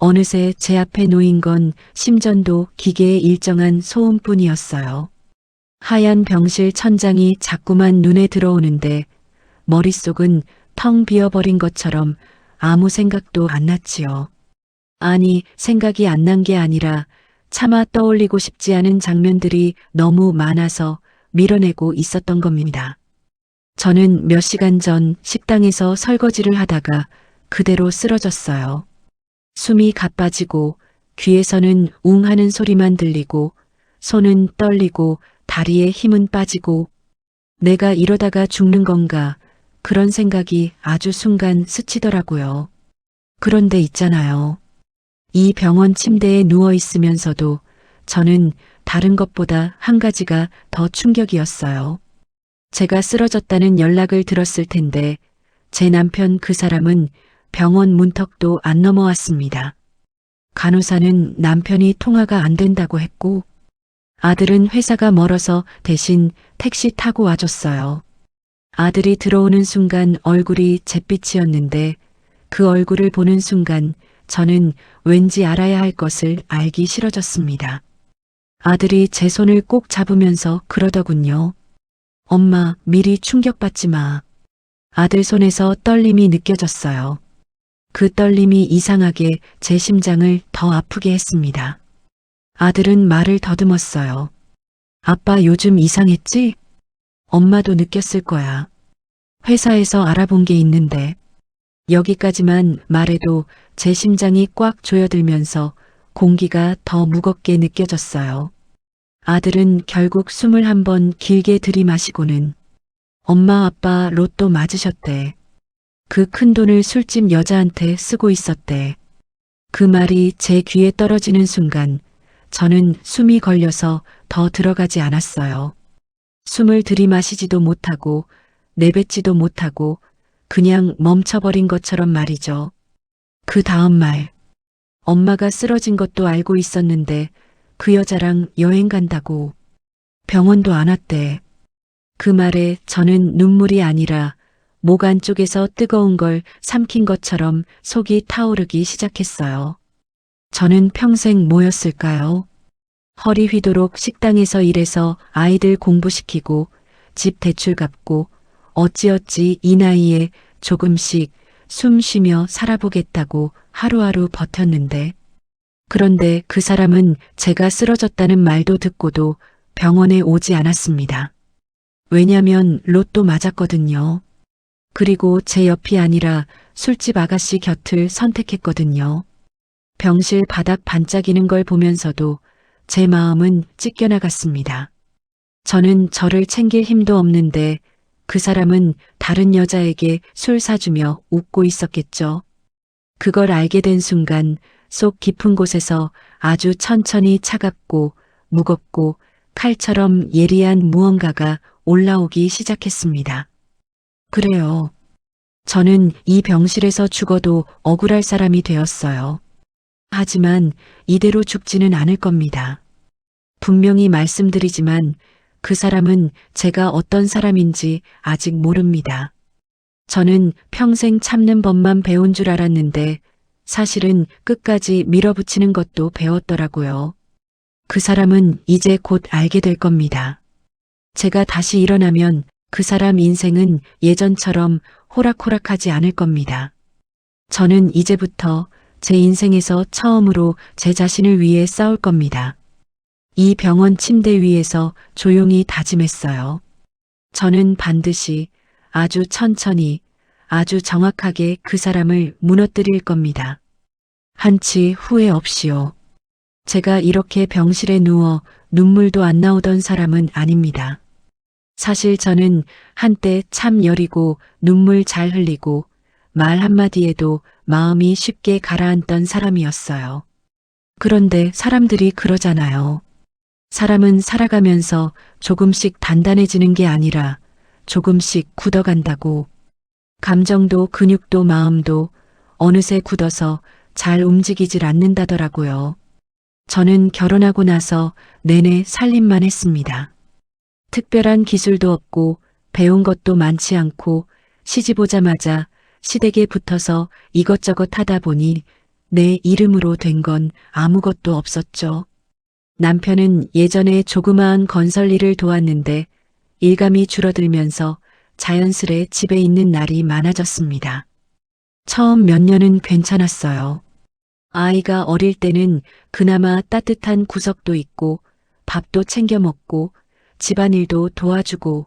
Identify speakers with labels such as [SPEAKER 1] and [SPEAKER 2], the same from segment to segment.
[SPEAKER 1] 어느새 제 앞에 놓인 건 심전도 기계의 일정한 소음뿐이었어요. 하얀 병실 천장이 자꾸만 눈에 들어오는데 머릿속은 텅 비어버린 것처럼 아무 생각도 안 났지요. 아니, 생각이 안 난 게 아니라 차마 떠올리고 싶지 않은 장면들이 너무 많아서 밀어내고 있었던 겁니다. 저는 몇 시간 전 식당에서 설거지를 하다가 그대로 쓰러졌어요. 숨이 가빠지고 귀에서는 웅 하는 소리만 들리고 손은 떨리고 다리에 힘은 빠지고 내가 이러다가 죽는 건가 그런 생각이 아주 순간 스치더라고요. 그런데 있잖아요. 이 병원 침대에 누워 있으면서도 저는 다른 것보다 한 가지가 더 충격이었어요. 제가 쓰러졌다는 연락을 들었을 텐데 제 남편 그 사람은 병원 문턱도 안 넘어왔습니다. 간호사는 남편이 통화가 안 된다고 했고 아들은 회사가 멀어서 대신 택시 타고 와줬어요. 아들이 들어오는 순간 얼굴이 잿빛이었는데 그 얼굴을 보는 순간 저는 왠지 알아야 할 것을 알기 싫어졌습니다. 아들이 제 손을 꼭 잡으면서 그러더군요. 엄마, 미리 충격받지 마. 아들 손에서 떨림이 느껴졌어요. 그 떨림이 이상하게 제 심장을 더 아프게 했습니다. 아들은 말을 더듬었어요. 아빠 요즘 이상했지? 엄마도 느꼈을 거야. 회사에서 알아본 게 있는데 여기까지만 말해도 제 심장이 꽉 조여들면서 공기가 더 무겁게 느껴졌어요. 아들은 결국 숨을 한번 길게 들이마시고는 엄마 아빠 로또 맞으셨대. 그 큰 돈을 술집 여자한테 쓰고 있었대. 그 말이 제 귀에 떨어지는 순간 저는 숨이 걸려서 더 들어가지 않았어요. 숨을 들이마시지도 못하고 내뱉지도 못하고 그냥 멈춰버린 것처럼 말이죠. 그 다음 말. 엄마가 쓰러진 것도 알고 있었는데 그 여자랑 여행 간다고. 병원도 안 왔대. 그 말에 저는 눈물이 아니라 목 안쪽에서 뜨거운 걸 삼킨 것처럼 속이 타오르기 시작했어요. 저는 평생 뭐였을까요? 허리 휘도록 식당에서 일해서 아이들 공부시키고 집 대출 갚고 어찌어찌 이 나이에 조금씩 숨 쉬며 살아보겠다고 하루하루 버텼는데 그런데 그 사람은 제가 쓰러졌다는 말도 듣고도 병원에 오지 않았습니다. 왜냐면 로또 맞았거든요. 그리고 제 옆이 아니라 술집 아가씨 곁을 선택했거든요. 병실 바닥 반짝이는 걸 보면서도 제 마음은 찢겨나갔습니다. 저는 저를 챙길 힘도 없는데 그 사람은 다른 여자에게 술 사주며 웃고 있었겠죠. 그걸 알게 된 순간 속 깊은 곳에서 아주 천천히 차갑고 무겁고 칼처럼 예리한 무언가가 올라오기 시작했습니다. 그래요. 저는 이 병실에서 죽어도 억울할 사람이 되었어요. 하지만 이대로 죽지는 않을 겁니다. 분명히 말씀드리지만 그 사람은 제가 어떤 사람인지 아직 모릅니다. 저는 평생 참는 법만 배운 줄 알았는데 사실은 끝까지 밀어붙이는 것도 배웠더라고요. 그 사람은 이제 곧 알게 될 겁니다. 제가 다시 일어나면 그 사람 인생은 예전처럼 호락호락하지 않을 겁니다. 저는 이제부터 제 인생에서 처음으로 제 자신을 위해 싸울 겁니다. 이 병원 침대 위에서 조용히 다짐했어요. 저는 반드시 아주 천천히 아주 정확하게 그 사람을 무너뜨릴 겁니다. 한치 후회 없이요. 제가 이렇게 병실에 누워 눈물도 안 나오던 사람은 아닙니다. 사실 저는 한때 참 여리고 눈물 잘 흘리고 말 한마디에도 마음이 쉽게 가라앉던 사람이었어요. 그런데 사람들이 그러잖아요. 사람은 살아가면서 조금씩 단단해지는 게 아니라 조금씩 굳어간다고. 감정도 근육도 마음도 어느새 굳어서 잘 움직이질 않는다더라고요. 저는 결혼하고 나서 내내 살림만 했습니다. 특별한 기술도 없고 배운 것도 많지 않고 시집 오자마자 시댁에 붙어서 이것저것 하다 보니 내 이름으로 된 건 아무것도 없었죠. 남편은 예전에 조그마한 건설 일을 도왔는데 일감이 줄어들면서 자연스레 집에 있는 날이 많아졌습니다. 처음 몇 년은 괜찮았어요. 아이가 어릴 때는 그나마 따뜻한 구석도 있고 밥도 챙겨 먹고 집안일도 도와주고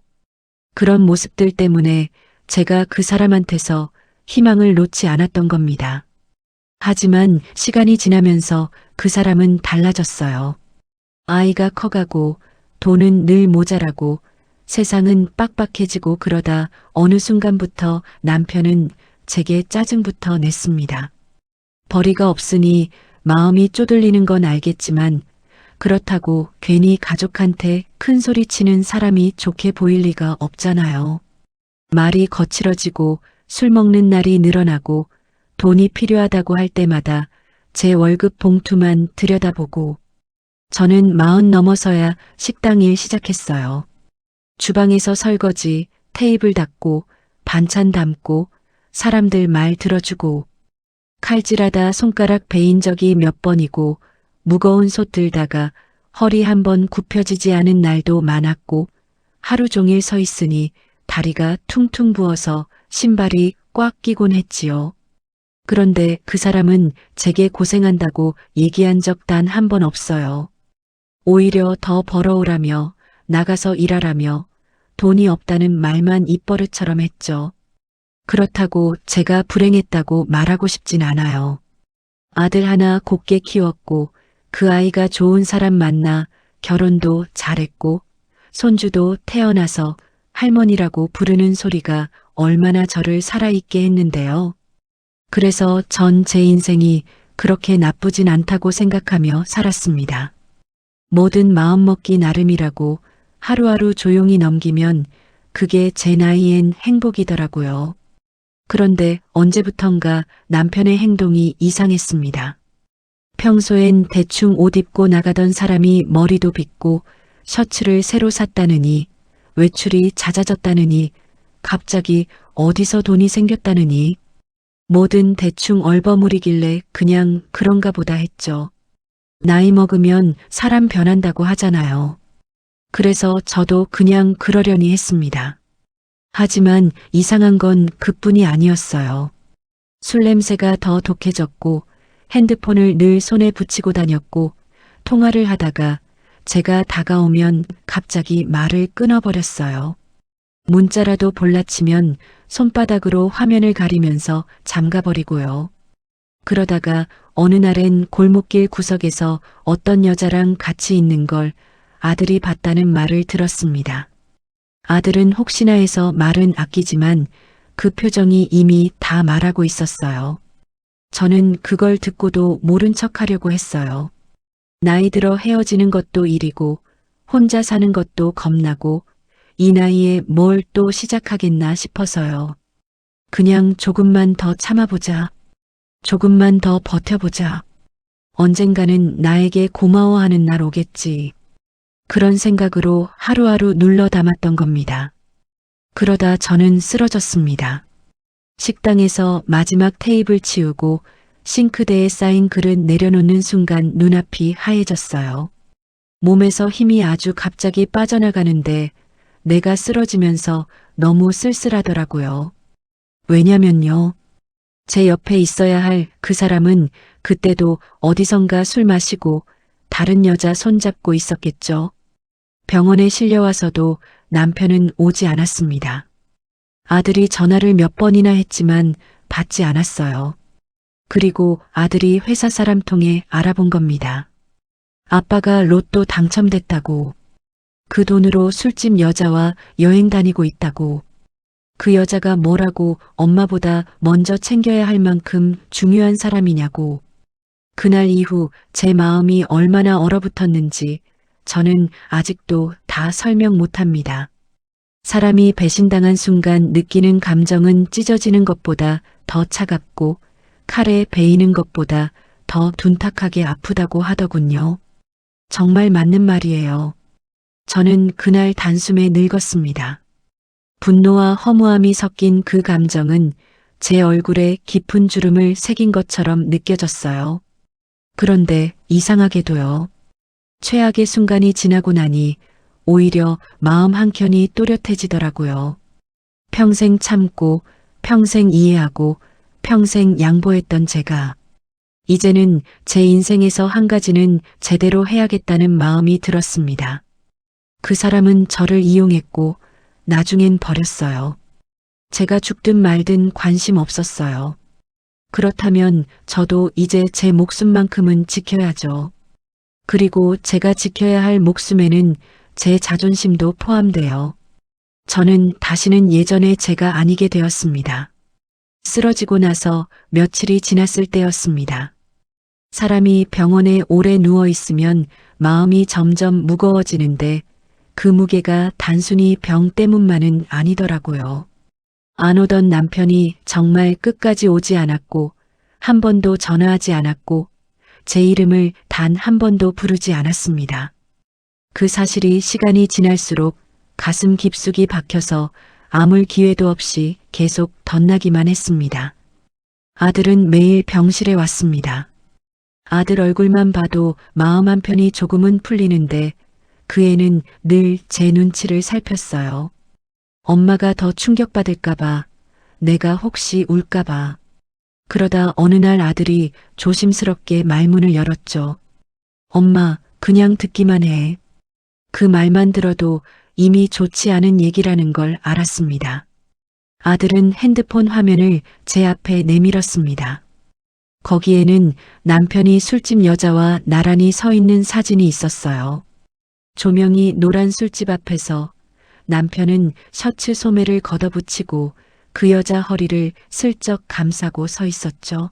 [SPEAKER 1] 그런 모습들 때문에 제가 그 사람한테서 희망을 놓지 않았던 겁니다. 하지만 시간이 지나면서 그 사람은 달라졌어요. 아이가 커가고 돈은 늘 모자라고 세상은 빡빡해지고 그러다 어느 순간부터 남편은 제게 짜증부터 냈습니다. 벌이가 없으니 마음이 쪼들리는 건 알겠지만 그렇다고 괜히 가족한테 큰 소리 치는 사람이 좋게 보일 리가 없잖아요. 말이 거칠어지고 술 먹는 날이 늘어나고 돈이 필요하다고 할 때마다 제 월급 봉투만 들여다보고 저는 40 넘어서야 식당 일 시작했어요. 주방에서 설거지, 테이블 닦고, 반찬 담고, 사람들 말 들어주고, 칼질하다 손가락 베인 적이 몇 번이고, 무거운 솥 들다가 허리 한번 굽혀지지 않은 날도 많았고, 하루 종일 서 있으니 다리가 퉁퉁 부어서 신발이 꽉 끼곤 했지요. 그런데 그 사람은 제게 고생한다고 얘기한 적 단 한 번 없어요. 오히려 더 벌어오라며 나가서 일하라며 돈이 없다는 말만 입버릇처럼 했죠. 그렇다고 제가 불행했다고 말하고 싶진 않아요. 아들 하나 곱게 키웠고 그 아이가 좋은 사람 만나 결혼도 잘했고 손주도 태어나서 할머니라고 부르는 소리가 얼마나 저를 살아있게 했는데요. 그래서 전 제 인생이 그렇게 나쁘진 않다고 생각하며 살았습니다. 뭐든 마음먹기 나름이라고 하루하루 조용히 넘기면 그게 제 나이엔 행복이더라고요. 그런데 언제부턴가 남편의 행동이 이상했습니다. 평소엔 대충 옷 입고 나가던 사람이 머리도 빗고 셔츠를 새로 샀다느니 외출이 잦아졌다느니 갑자기 어디서 돈이 생겼다느니 뭐든 대충 얼버무리길래 그냥 그런가 보다 했죠. 나이 먹으면 사람 변한다고 하잖아요. 그래서 저도 그냥 그러려니 했습니다. 하지만 이상한 건 그뿐이 아니었어요. 술 냄새가 더 독해졌고 핸드폰을 늘 손에 붙이고 다녔고 통화를 하다가 제가 다가오면 갑자기 말을 끊어버렸어요. 문자라도 볼라치면 손바닥으로 화면을 가리면서 잠가버리고요. 그러다가 어느 날엔 골목길 구석에서 어떤 여자랑 같이 있는 걸 아들이 봤다는 말을 들었습니다. 아들은 혹시나 해서 말은 아끼지만 그 표정이 이미 다 말하고 있었어요. 저는 그걸 듣고도 모른 척 하려고 했어요. 나이 들어 헤어지는 것도 일이고 혼자 사는 것도 겁나고 이 나이에 뭘 또 시작하겠나 싶어서요. 그냥 조금만 더 참아보자. 조금만 더 버텨보자. 언젠가는 나에게 고마워하는 날 오겠지. 그런 생각으로 하루하루 눌러 담았던 겁니다. 그러다 저는 쓰러졌습니다. 식당에서 마지막 테이블 치우고 싱크대에 쌓인 그릇 내려놓는 순간 눈앞이 하얘졌어요. 몸에서 힘이 아주 갑자기 빠져나가는데 내가 쓰러지면서 너무 쓸쓸하더라고요. 왜냐면요. 제 옆에 있어야 할 그 사람은 그때도 어디선가 술 마시고 다른 여자 손잡고 있었겠죠. 병원에 실려와서도 남편은 오지 않았습니다. 아들이 전화를 몇 번이나 했지만 받지 않았어요. 그리고 아들이 회사 사람 통해 알아본 겁니다. 아빠가 로또 당첨됐다고. 그 돈으로 술집 여자와 여행 다니고 있다고. 그 여자가 뭐라고 엄마보다 먼저 챙겨야 할 만큼 중요한 사람이냐고. 그날 이후 제 마음이 얼마나 얼어붙었는지 저는 아직도 다 설명 못합니다. 사람이 배신당한 순간 느끼는 감정은 찢어지는 것보다 더 차갑고 칼에 베이는 것보다 더 둔탁하게 아프다고 하더군요. 정말 맞는 말이에요. 저는 그날 단숨에 늙었습니다. 분노와 허무함이 섞인 그 감정은 제 얼굴에 깊은 주름을 새긴 것처럼 느껴졌어요. 그런데 이상하게도요. 최악의 순간이 지나고 나니 오히려 마음 한켠이 또렷해지더라고요. 평생 참고, 평생 이해하고, 평생 양보했던 제가 이제는 제 인생에서 한 가지는 제대로 해야겠다는 마음이 들었습니다. 그 사람은 저를 이용했고 나중엔 버렸어요. 제가 죽든 말든 관심 없었어요. 그렇다면 저도 이제 제 목숨만큼은 지켜야죠. 그리고 제가 지켜야 할 목숨에는 제 자존심도 포함돼요. 저는 다시는 예전의 제가 아니게 되었습니다. 쓰러지고 나서 며칠이 지났을 때였습니다. 사람이 병원에 오래 누워 있으면 마음이 점점 무거워지는데 그 무게가 단순히 병 때문만은 아니더라고요. 안 오던 남편이 정말 끝까지 오지 않았고 한 번도 전화하지 않았고 제 이름을 단 한 번도 부르지 않았습니다. 그 사실이 시간이 지날수록 가슴 깊숙이 박혀서 아물 기회도 없이 계속 덧나기만 했습니다. 아들은 매일 병실에 왔습니다. 아들 얼굴만 봐도 마음 한편이 조금은 풀리는데 그 애는 늘 제 눈치를 살폈어요. 엄마가 더 충격받을까봐, 내가 혹시 울까봐. 그러다 어느 날 아들이 조심스럽게 말문을 열었죠. 엄마, 그냥 듣기만 해. 그 말만 들어도 이미 좋지 않은 얘기라는 걸 알았습니다. 아들은 핸드폰 화면을 제 앞에 내밀었습니다. 거기에는 남편이 술집 여자와 나란히 서 있는 사진이 있었어요. 조명이 노란 술집 앞에서 남편은 셔츠 소매를 걷어붙이고 그 여자 허리를 슬쩍 감싸고 서 있었죠.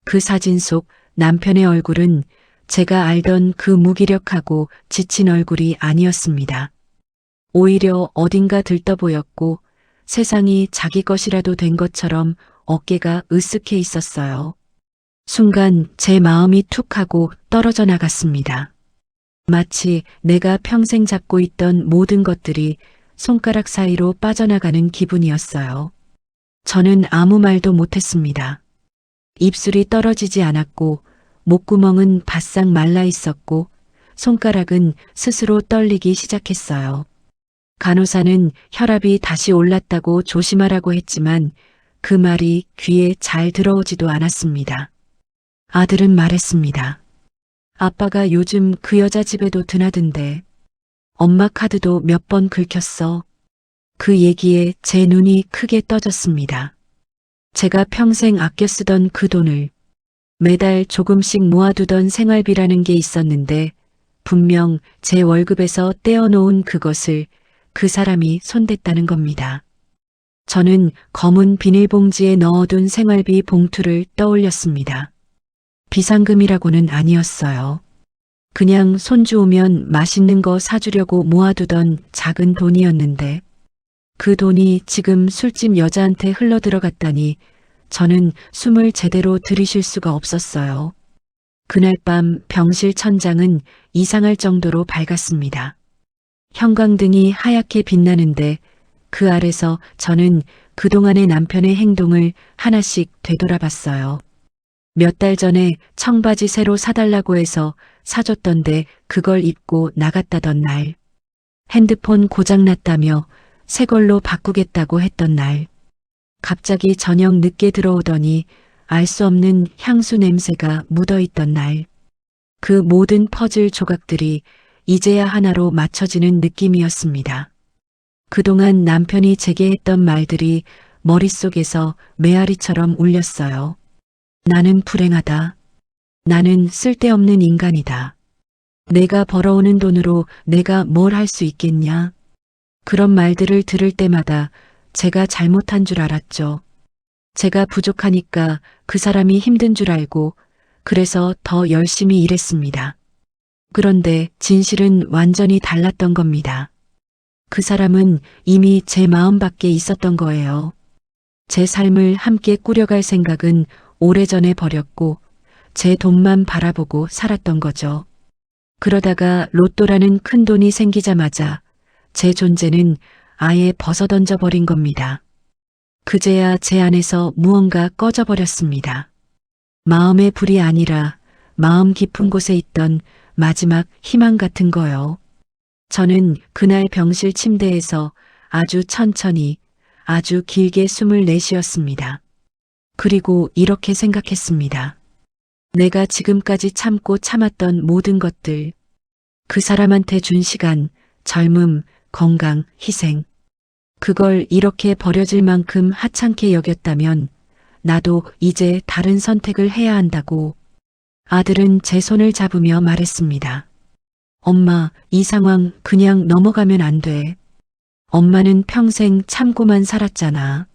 [SPEAKER 1] 그 사진 속 남편의 얼굴은 제가 알던 그 무기력하고 지친 얼굴이 아니었습니다. 오히려 어딘가 들떠 보였고 세상이 자기 것이라도 된 것처럼 어깨가 으쓱해 있었어요. 순간 제 마음이 툭 하고 떨어져 나갔습니다. 마치 내가 평생 잡고 있던 모든 것들이 손가락 사이로 빠져나가는 기분이었어요. 저는 아무 말도 못했습니다. 입술이 떨어지지 않았고 목구멍은 바싹 말라 있었고 손가락은 스스로 떨리기 시작했어요. 간호사는 혈압이 다시 올랐다고 조심하라고 했지만 그 말이 귀에 잘 들어오지도 않았습니다. 아들은 말했습니다. 아빠가 요즘 그 여자 집에도 드나든대. 엄마 카드도 몇 번 긁혔어. 그 얘기에 제 눈이 크게 떠졌습니다. 제가 평생 아껴 쓰던 그 돈을 매달 조금씩 모아두던 생활비라는 게 있었는데 분명 제 월급에서 떼어놓은 그것을 그 사람이 손댔다는 겁니다. 저는 검은 비닐봉지에 넣어둔 생활비 봉투를 떠올렸습니다. 비상금이라고는 아니었어요. 그냥 손주 오면 맛있는 거 사주려고 모아두던 작은 돈이었는데 그 돈이 지금 술집 여자한테 흘러들어갔다니 저는 숨을 제대로 들이쉴 수가 없었어요. 그날 밤 병실 천장은 이상할 정도로 밝았습니다. 형광등이 하얗게 빛나는데 그 아래서 저는 그동안의 남편의 행동을 하나씩 되돌아봤어요. 몇 달 전에 청바지 새로 사달라고 해서 사줬던데 그걸 입고 나갔다던 날. 핸드폰 고장났다며 새 걸로 바꾸겠다고 했던 날. 갑자기 저녁 늦게 들어오더니 알 수 없는 향수 냄새가 묻어있던 날. 그 모든 퍼즐 조각들이 이제야 하나로 맞춰지는 느낌이었습니다. 그동안 남편이 제게 했던 말들이 머릿속에서 메아리처럼 울렸어요. 나는 불행하다. 나는 쓸데없는 인간이다. 내가 벌어오는 돈으로 내가 뭘 할 수 있겠냐. 그런 말들을 들을 때마다 제가 잘못한 줄 알았죠. 제가 부족하니까 그 사람이 힘든 줄 알고 그래서 더 열심히 일했습니다. 그런데 진실은 완전히 달랐던 겁니다. 그 사람은 이미 제 마음 밖에 있었던 거예요. 제 삶을 함께 꾸려갈 생각은 오래전에 버렸고 제 돈만 바라보고 살았던 거죠. 그러다가 로또라는 큰 돈이 생기자마자 제 존재는 아예 벗어던져 버린 겁니다. 그제야 제 안에서 무언가 꺼져버렸습니다. 마음의 불이 아니라 마음 깊은 곳에 있던 마지막 희망 같은 거요. 저는 그날 병실 침대에서 아주 천천히, 아주 길게 숨을 내쉬었습니다. 그리고 이렇게 생각했습니다. 내가 지금까지 참고 참았던 모든 것들, 그 사람한테 준 시간, 젊음, 건강, 희생, 그걸 이렇게 버려질 만큼 하찮게 여겼다면 나도 이제 다른 선택을 해야 한다고. 아들은 제 손을 잡으며 말했습니다. 엄마, 이 상황 그냥 넘어가면 안 돼. 엄마는 평생 참고만 살았잖아.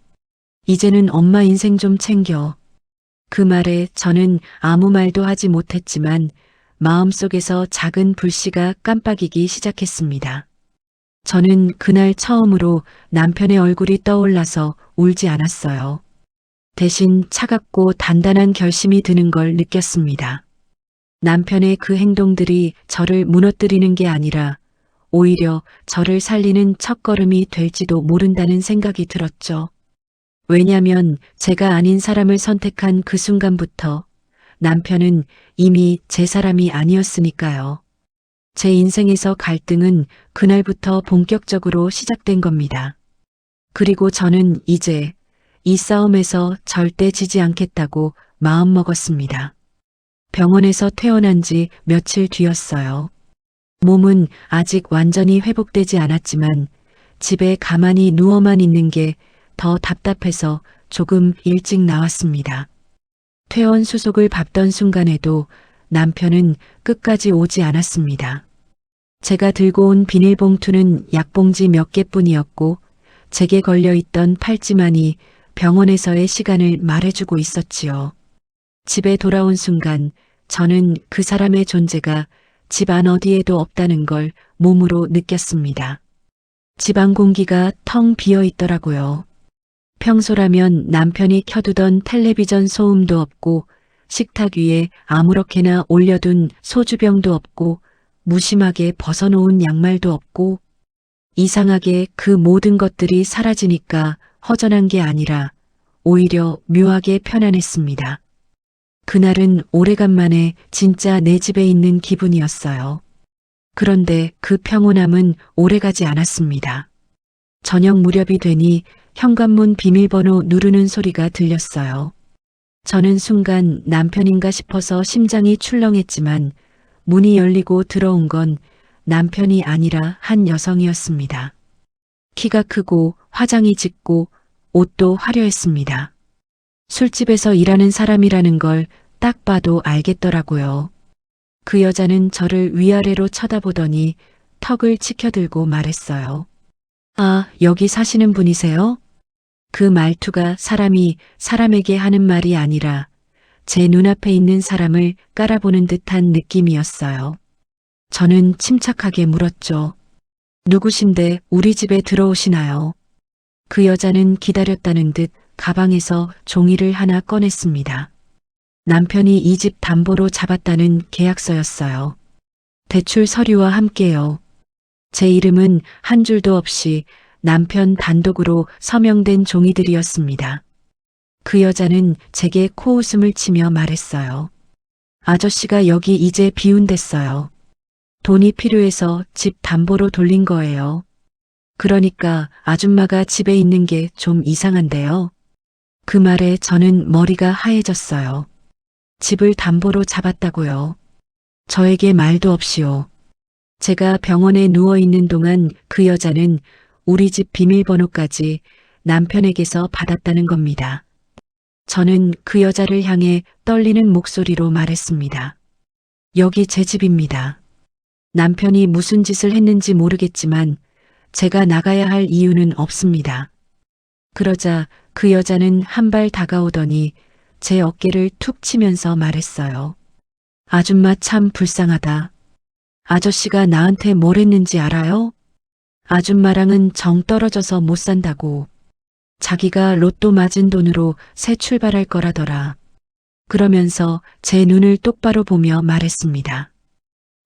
[SPEAKER 1] 이제는 엄마 인생 좀 챙겨. 그 말에 저는 아무 말도 하지 못했지만 마음속에서 작은 불씨가 깜빡이기 시작했습니다. 저는 그날 처음으로 남편의 얼굴이 떠올라서 울지 않았어요. 대신 차갑고 단단한 결심이 드는 걸 느꼈습니다. 남편의 그 행동들이 저를 무너뜨리는 게 아니라 오히려 저를 살리는 첫걸음이 될지도 모른다는 생각이 들었죠. 왜냐면 제가 아닌 사람을 선택한 그 순간부터 남편은 이미 제 사람이 아니었으니까요. 제 인생에서 갈등은 그날부터 본격적으로 시작된 겁니다. 그리고 저는 이제 이 싸움에서 절대 지지 않겠다고 마음먹었습니다. 병원에서 퇴원한 지 며칠 뒤였어요. 몸은 아직 완전히 회복되지 않았지만 집에 가만히 누워만 있는 게 더 답답해서 조금 일찍 나왔습니다. 퇴원 수속을 밟던 순간에도 남편은 끝까지 오지 않았습니다. 제가 들고 온 비닐봉투는 약봉지 몇 개뿐이었고 제게 걸려있던 팔찌만이 병원에서의 시간을 말해주고 있었지요. 집에 돌아온 순간 저는 그 사람의 존재가 집 안 어디에도 없다는 걸 몸으로 느꼈습니다. 집안 공기가 텅 비어 있더라고요. 평소라면 남편이 켜두던 텔레비전 소음도 없고 식탁 위에 아무렇게나 올려둔 소주병도 없고 무심하게 벗어놓은 양말도 없고 이상하게 그 모든 것들이 사라지니까 허전한 게 아니라 오히려 묘하게 편안했습니다. 그날은 오래간만에 진짜 내 집에 있는 기분이었어요. 그런데 그 평온함은 오래가지 않았습니다. 저녁 무렵이 되니 현관문 비밀번호 누르는 소리가 들렸어요. 저는 순간 남편인가 싶어서 심장이 출렁했지만 문이 열리고 들어온 건 남편이 아니라 한 여성이었습니다. 키가 크고 화장이 짙고 옷도 화려했습니다. 술집에서 일하는 사람이라는 걸 딱 봐도 알겠더라고요. 그 여자는 저를 위아래로 쳐다보더니 턱을 치켜들고 말했어요. 아, 여기 사시는 분이세요? 그 말투가 사람이 사람에게 하는 말이 아니라 제 눈앞에 있는 사람을 깔아보는 듯한 느낌이었어요. 저는 침착하게 물었죠. 누구신데 우리 집에 들어오시나요? 그 여자는 기다렸다는 듯 가방에서 종이를 하나 꺼냈습니다. 남편이 이 집 담보로 잡았다는 계약서였어요. 대출 서류와 함께요. 제 이름은 한 줄도 없이 남편 단독으로 서명된 종이들이었습니다. 그 여자는 제게 코웃음을 치며 말했어요. 아저씨가 여기 이제 비운댔어요. 돈이 필요해서 집 담보로 돌린 거예요. 그러니까 아줌마가 집에 있는 게 좀 이상한데요. 그 말에 저는 머리가 하얘졌어요. 집을 담보로 잡았다고요. 저에게 말도 없이요. 제가 병원에 누워있는 동안 그 여자는 우리 집 비밀번호까지 남편에게서 받았다는 겁니다. 저는 그 여자를 향해 떨리는 목소리로 말했습니다. 여기 제 집입니다. 남편이 무슨 짓을 했는지 모르겠지만 제가 나가야 할 이유는 없습니다. 그러자 그 여자는 한 발 다가오더니 제 어깨를 툭 치면서 말했어요. 아줌마 참 불쌍하다. 아저씨가 나한테 뭘 했는지 알아요? 아줌마랑은 정 떨어져서 못 산다고. 자기가 로또 맞은 돈으로 새 출발할 거라더라. 그러면서 제 눈을 똑바로 보며 말했습니다.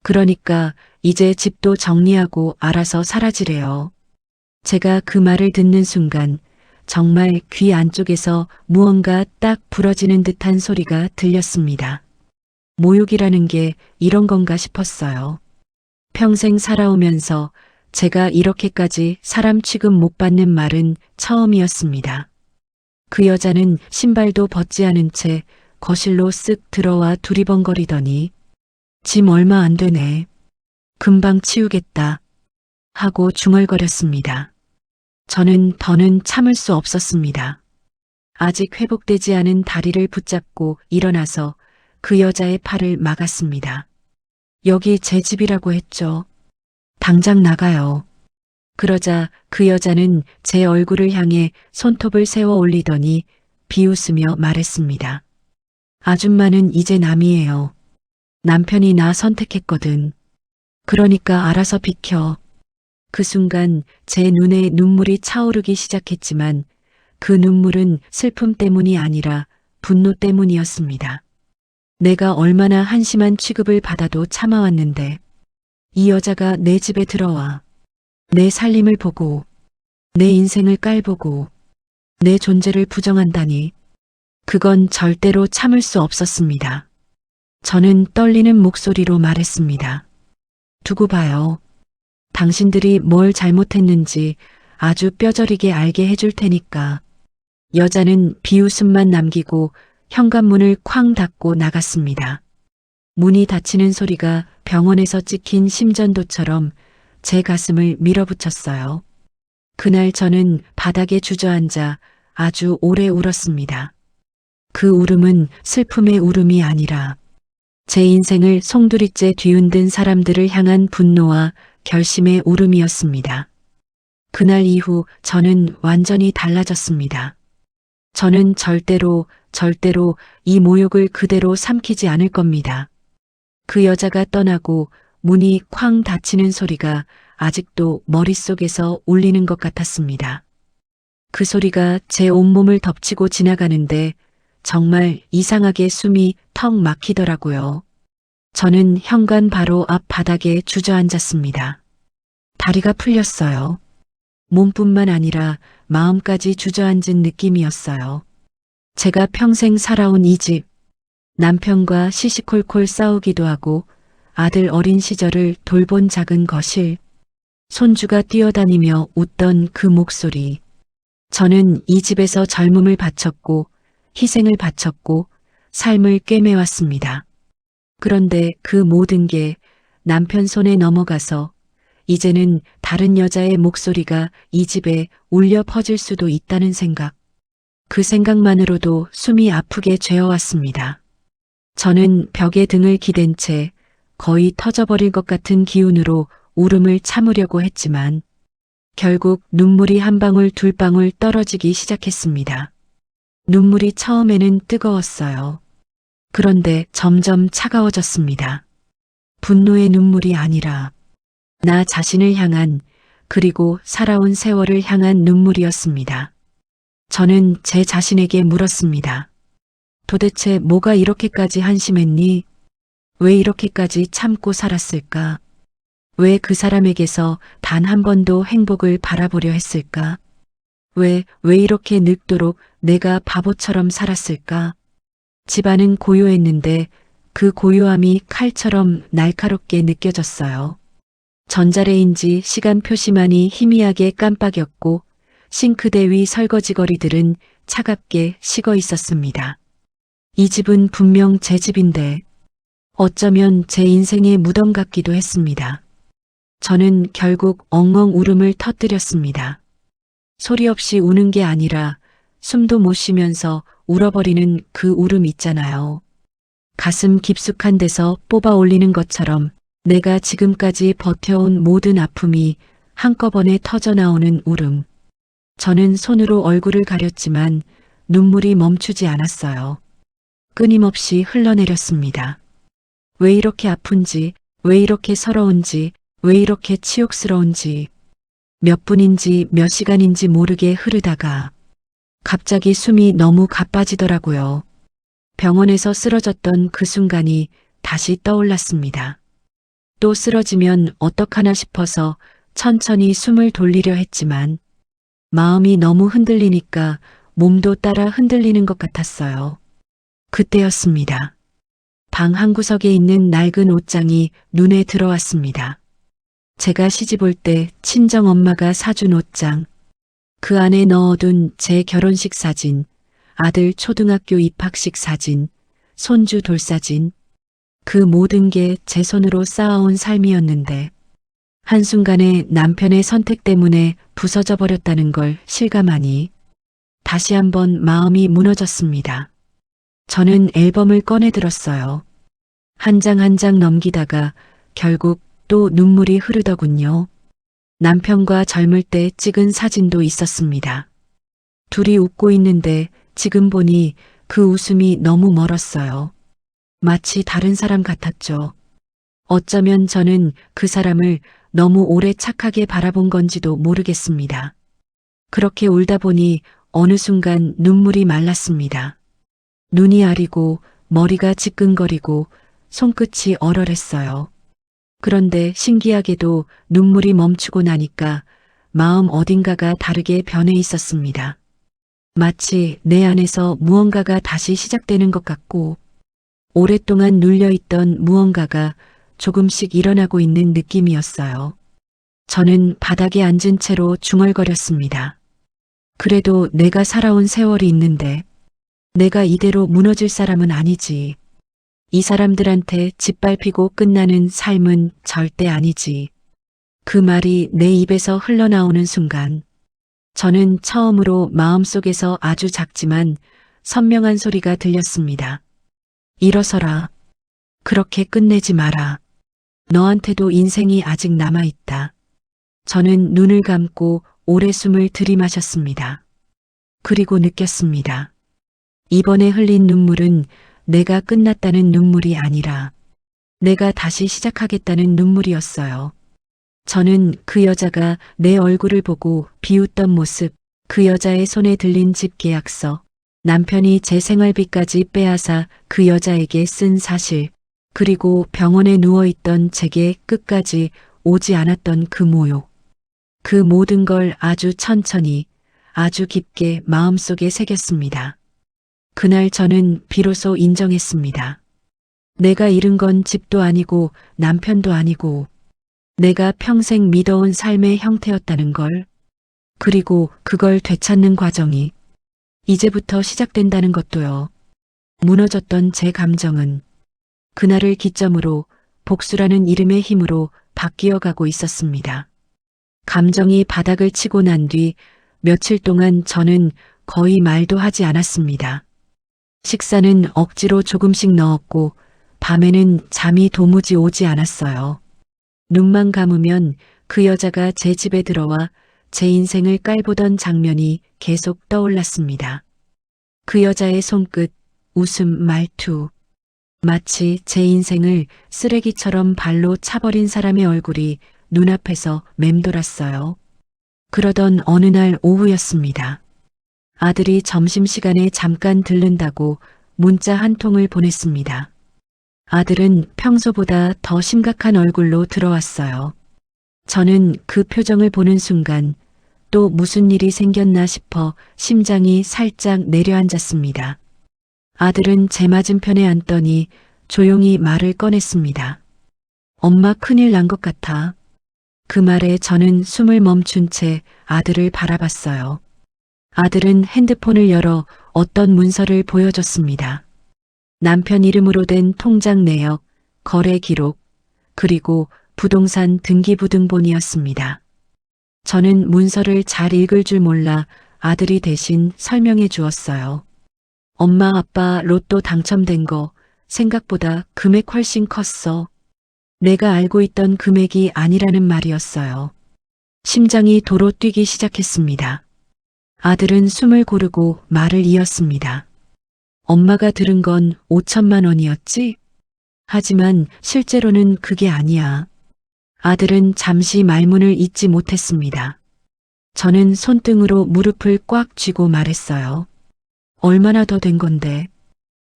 [SPEAKER 1] 그러니까 이제 집도 정리하고 알아서 사라지래요. 제가 그 말을 듣는 순간 정말 귀 안쪽에서 무언가 딱 부러지는 듯한 소리가 들렸습니다. 모욕이라는 게 이런 건가 싶었어요. 평생 살아오면서 제가 이렇게까지 사람 취급 못 받는 말은 처음이었습니다. 그 여자는 신발도 벗지 않은 채 거실로 쓱 들어와 두리번거리더니 짐 얼마 안 되네. 금방 치우겠다. 하고 중얼거렸습니다. 저는 더는 참을 수 없었습니다. 아직 회복되지 않은 다리를 붙잡고 일어나서 그 여자의 팔을 막았습니다. 여기 제 집이라고 했죠. 당장 나가요. 그러자 그 여자는 제 얼굴을 향해 손톱을 세워 올리더니 비웃으며 말했습니다. 아줌마는 이제 남이에요. 남편이 나 선택했거든. 그러니까 알아서 비켜. 그 순간 제 눈에 눈물이 차오르기 시작했지만 그 눈물은 슬픔 때문이 아니라 분노 때문이었습니다. 내가 얼마나 한심한 취급을 받아도 참아왔는데 이 여자가 내 집에 들어와 내 살림을 보고 내 인생을 깔보고 내 존재를 부정한다니 그건 절대로 참을 수 없었습니다. 저는 떨리는 목소리로 말했습니다. 두고 봐요. 당신들이 뭘 잘못했는지 아주 뼈저리게 알게 해줄 테니까. 여자는 비웃음만 남기고 현관문을 쾅 닫고 나갔습니다. 문이 닫히는 소리가 병원에서 찍힌 심전도처럼 제 가슴을 밀어붙였어요. 그날 저는 바닥에 주저앉아 아주 오래 울었습니다. 그 울음은 슬픔의 울음이 아니라 제 인생을 송두리째 뒤흔든 사람들을 향한 분노와 결심의 울음이었습니다. 그날 이후 저는 완전히 달라졌습니다. 저는 절대로 이 모욕을 그대로 삼키지 않을 겁니다. 그 여자가 떠나고 문이 쾅 닫히는 소리가 아직도 머릿속에서 울리는 것 같았습니다. 그 소리가 제 온몸을 덮치고 지나가는데 정말 이상하게 숨이 턱 막히더라고요. 저는 현관 바로 앞 바닥에 주저앉았습니다. 다리가 풀렸어요. 몸뿐만 아니라 마음까지 주저앉은 느낌이었어요. 제가 평생 살아온 이 집, 남편과 시시콜콜 싸우기도 하고 아들 어린 시절을 돌본 작은 거실, 손주가 뛰어다니며 웃던 그 목소리. 저는 이 집에서 젊음을 바쳤고 희생을 바쳤고 삶을 꿰매왔습니다. 그런데 그 모든 게 남편 손에 넘어가서 이제는 다른 여자의 목소리가 이 집에 울려 퍼질 수도 있다는 생각. 그 생각만으로도 숨이 아프게 죄어왔습니다. 저는 벽에 등을 기댄 채 거의 터져버릴 것 같은 기운으로 울음을 참으려고 했지만 결국 눈물이 한 방울 둘 방울 떨어지기 시작했습니다. 눈물이 처음에는 뜨거웠어요. 그런데 점점 차가워졌습니다. 분노의 눈물이 아니라 나 자신을 향한 그리고 살아온 세월을 향한 눈물이었습니다. 저는 제 자신에게 물었습니다. 도대체 뭐가 이렇게까지 한심했니? 왜 이렇게까지 참고 살았을까? 왜 그 사람에게서 단 한 번도 행복을 바라보려 했을까? 왜 이렇게 늙도록 내가 바보처럼 살았을까? 집안은 고요했는데 그 고요함이 칼처럼 날카롭게 느껴졌어요. 전자레인지 시간 표시만이 희미하게 깜빡였고 싱크대 위 설거지거리들은 차갑게 식어 있었습니다. 이 집은 분명 제 집인데 어쩌면 제 인생의 무덤 같기도 했습니다. 저는 결국 엉엉 울음을 터뜨렸습니다. 소리 없이 우는 게 아니라 숨도 못 쉬면서 울어버리는 그 울음 있잖아요. 가슴 깊숙한 데서 뽑아 올리는 것처럼 내가 지금까지 버텨온 모든 아픔이 한꺼번에 터져나오는 울음. 저는 손으로 얼굴을 가렸지만 눈물이 멈추지 않았어요. 끊임없이 흘러내렸습니다. 왜 이렇게 아픈지, 왜 이렇게 서러운지, 왜 이렇게 치욕스러운지, 몇 분인지 몇 시간인지 모르게 흐르다가 갑자기 숨이 너무 가빠지더라고요. 병원에서 쓰러졌던 그 순간이 다시 떠올랐습니다. 또 쓰러지면 어떡하나 싶어서 천천히 숨을 돌리려 했지만 마음이 너무 흔들리니까 몸도 따라 흔들리는 것 같았어요. 그때였습니다. 방 한구석에 있는 낡은 옷장이 눈에 들어왔습니다. 제가 시집 올 때 친정 엄마가 사준 옷장, 그 안에 넣어둔 제 결혼식 사진, 아들 초등학교 입학식 사진, 손주 돌사진, 그 모든 게 제 손으로 쌓아온 삶이었는데 한순간에 남편의 선택 때문에 부서져 버렸다는 걸 실감하니 다시 한번 마음이 무너졌습니다. 저는 앨범을 꺼내 들었어요. 한 장 한 장 넘기다가 결국 또 눈물이 흐르더군요. 남편과 젊을 때 찍은 사진도 있었습니다. 둘이 웃고 있는데 지금 보니 그 웃음이 너무 멀었어요. 마치 다른 사람 같았죠. 어쩌면 저는 그 사람을 너무 오래 착하게 바라본 건지도 모르겠습니다. 그렇게 울다 보니 어느 순간 눈물이 말랐습니다. 눈이 아리고 머리가 지끈거리고 손끝이 얼얼했어요. 그런데 신기하게도 눈물이 멈추고 나니까 마음 어딘가가 다르게 변해 있었습니다. 마치 내 안에서 무언가가 다시 시작되는 것 같고 오랫동안 눌려있던 무언가가 조금씩 일어나고 있는 느낌이었어요. 저는 바닥에 앉은 채로 중얼거렸습니다. 그래도 내가 살아온 세월이 있는데 내가 이대로 무너질 사람은 아니지. 이 사람들한테 짓밟히고 끝나는 삶은 절대 아니지. 그 말이 내 입에서 흘러나오는 순간 저는 처음으로 마음속에서 아주 작지만 선명한 소리가 들렸습니다. 일어서라. 그렇게 끝내지 마라. 너한테도 인생이 아직 남아있다. 저는 눈을 감고 오래 숨을 들이마셨습니다. 그리고 느꼈습니다. 이번에 흘린 눈물은 내가 끝났다는 눈물이 아니라 내가 다시 시작하겠다는 눈물이었어요. 저는 그 여자가 내 얼굴을 보고 비웃던 모습, 그 여자의 손에 들린 집 계약서, 남편이 제 생활비까지 빼앗아 그 여자에게 쓴 사실, 그리고 병원에 누워있던 제게 끝까지 오지 않았던 그 모욕. 그 모든 걸 아주 천천히, 아주 깊게 마음속에 새겼습니다. 그날 저는 비로소 인정했습니다. 내가 잃은 건 집도 아니고 남편도 아니고 내가 평생 믿어온 삶의 형태였다는 걸, 그리고 그걸 되찾는 과정이 이제부터 시작된다는 것도요. 무너졌던 제 감정은 그날을 기점으로 복수라는 이름의 힘으로 바뀌어 가고 있었습니다. 감정이 바닥을 치고 난 뒤 며칠 동안 저는 거의 말도 하지 않았습니다. 식사는 억지로 조금씩 넣었고 밤에는 잠이 도무지 오지 않았어요. 눈만 감으면 그 여자가 제 집에 들어와 제 인생을 깔보던 장면이 계속 떠올랐습니다. 그 여자의 손끝, 웃음, 말투. 마치 제 인생을 쓰레기처럼 발로 차버린 사람의 얼굴이 눈앞에서 맴돌았어요. 그러던 어느 날 오후였습니다. 아들이 점심시간에 잠깐 들른다고 문자 한 통을 보냈습니다. 아들은 평소보다 더 심각한 얼굴로 들어왔어요. 저는 그 표정을 보는 순간 또 무슨 일이 생겼나 싶어 심장이 살짝 내려앉았습니다. 아들은 제 맞은편에 앉더니 조용히 말을 꺼냈습니다. 엄마 큰일 난 것 같아. 그 말에 저는 숨을 멈춘 채 아들을 바라봤어요. 아들은 핸드폰을 열어 어떤 문서를 보여줬습니다. 남편 이름으로 된 통장 내역, 거래 기록, 그리고 부동산 등기부등본이었습니다. 저는 문서를 잘 읽을 줄 몰라 아들이 대신 설명해 주었어요. 엄마 아빠 로또 당첨된 거 생각보다 금액 훨씬 컸어. 내가 알고 있던 금액이 아니라는 말이었어요. 심장이 도로 뛰기 시작했습니다. 아들은 숨을 고르고 말을 이었습니다. 엄마가 들은 건 5천만 원이었지? 하지만 실제로는 그게 아니야. 아들은 잠시 말문을 잇지 못했습니다. 저는 손등으로 무릎을 꽉 쥐고 말했어요. 얼마나 더 된 건데?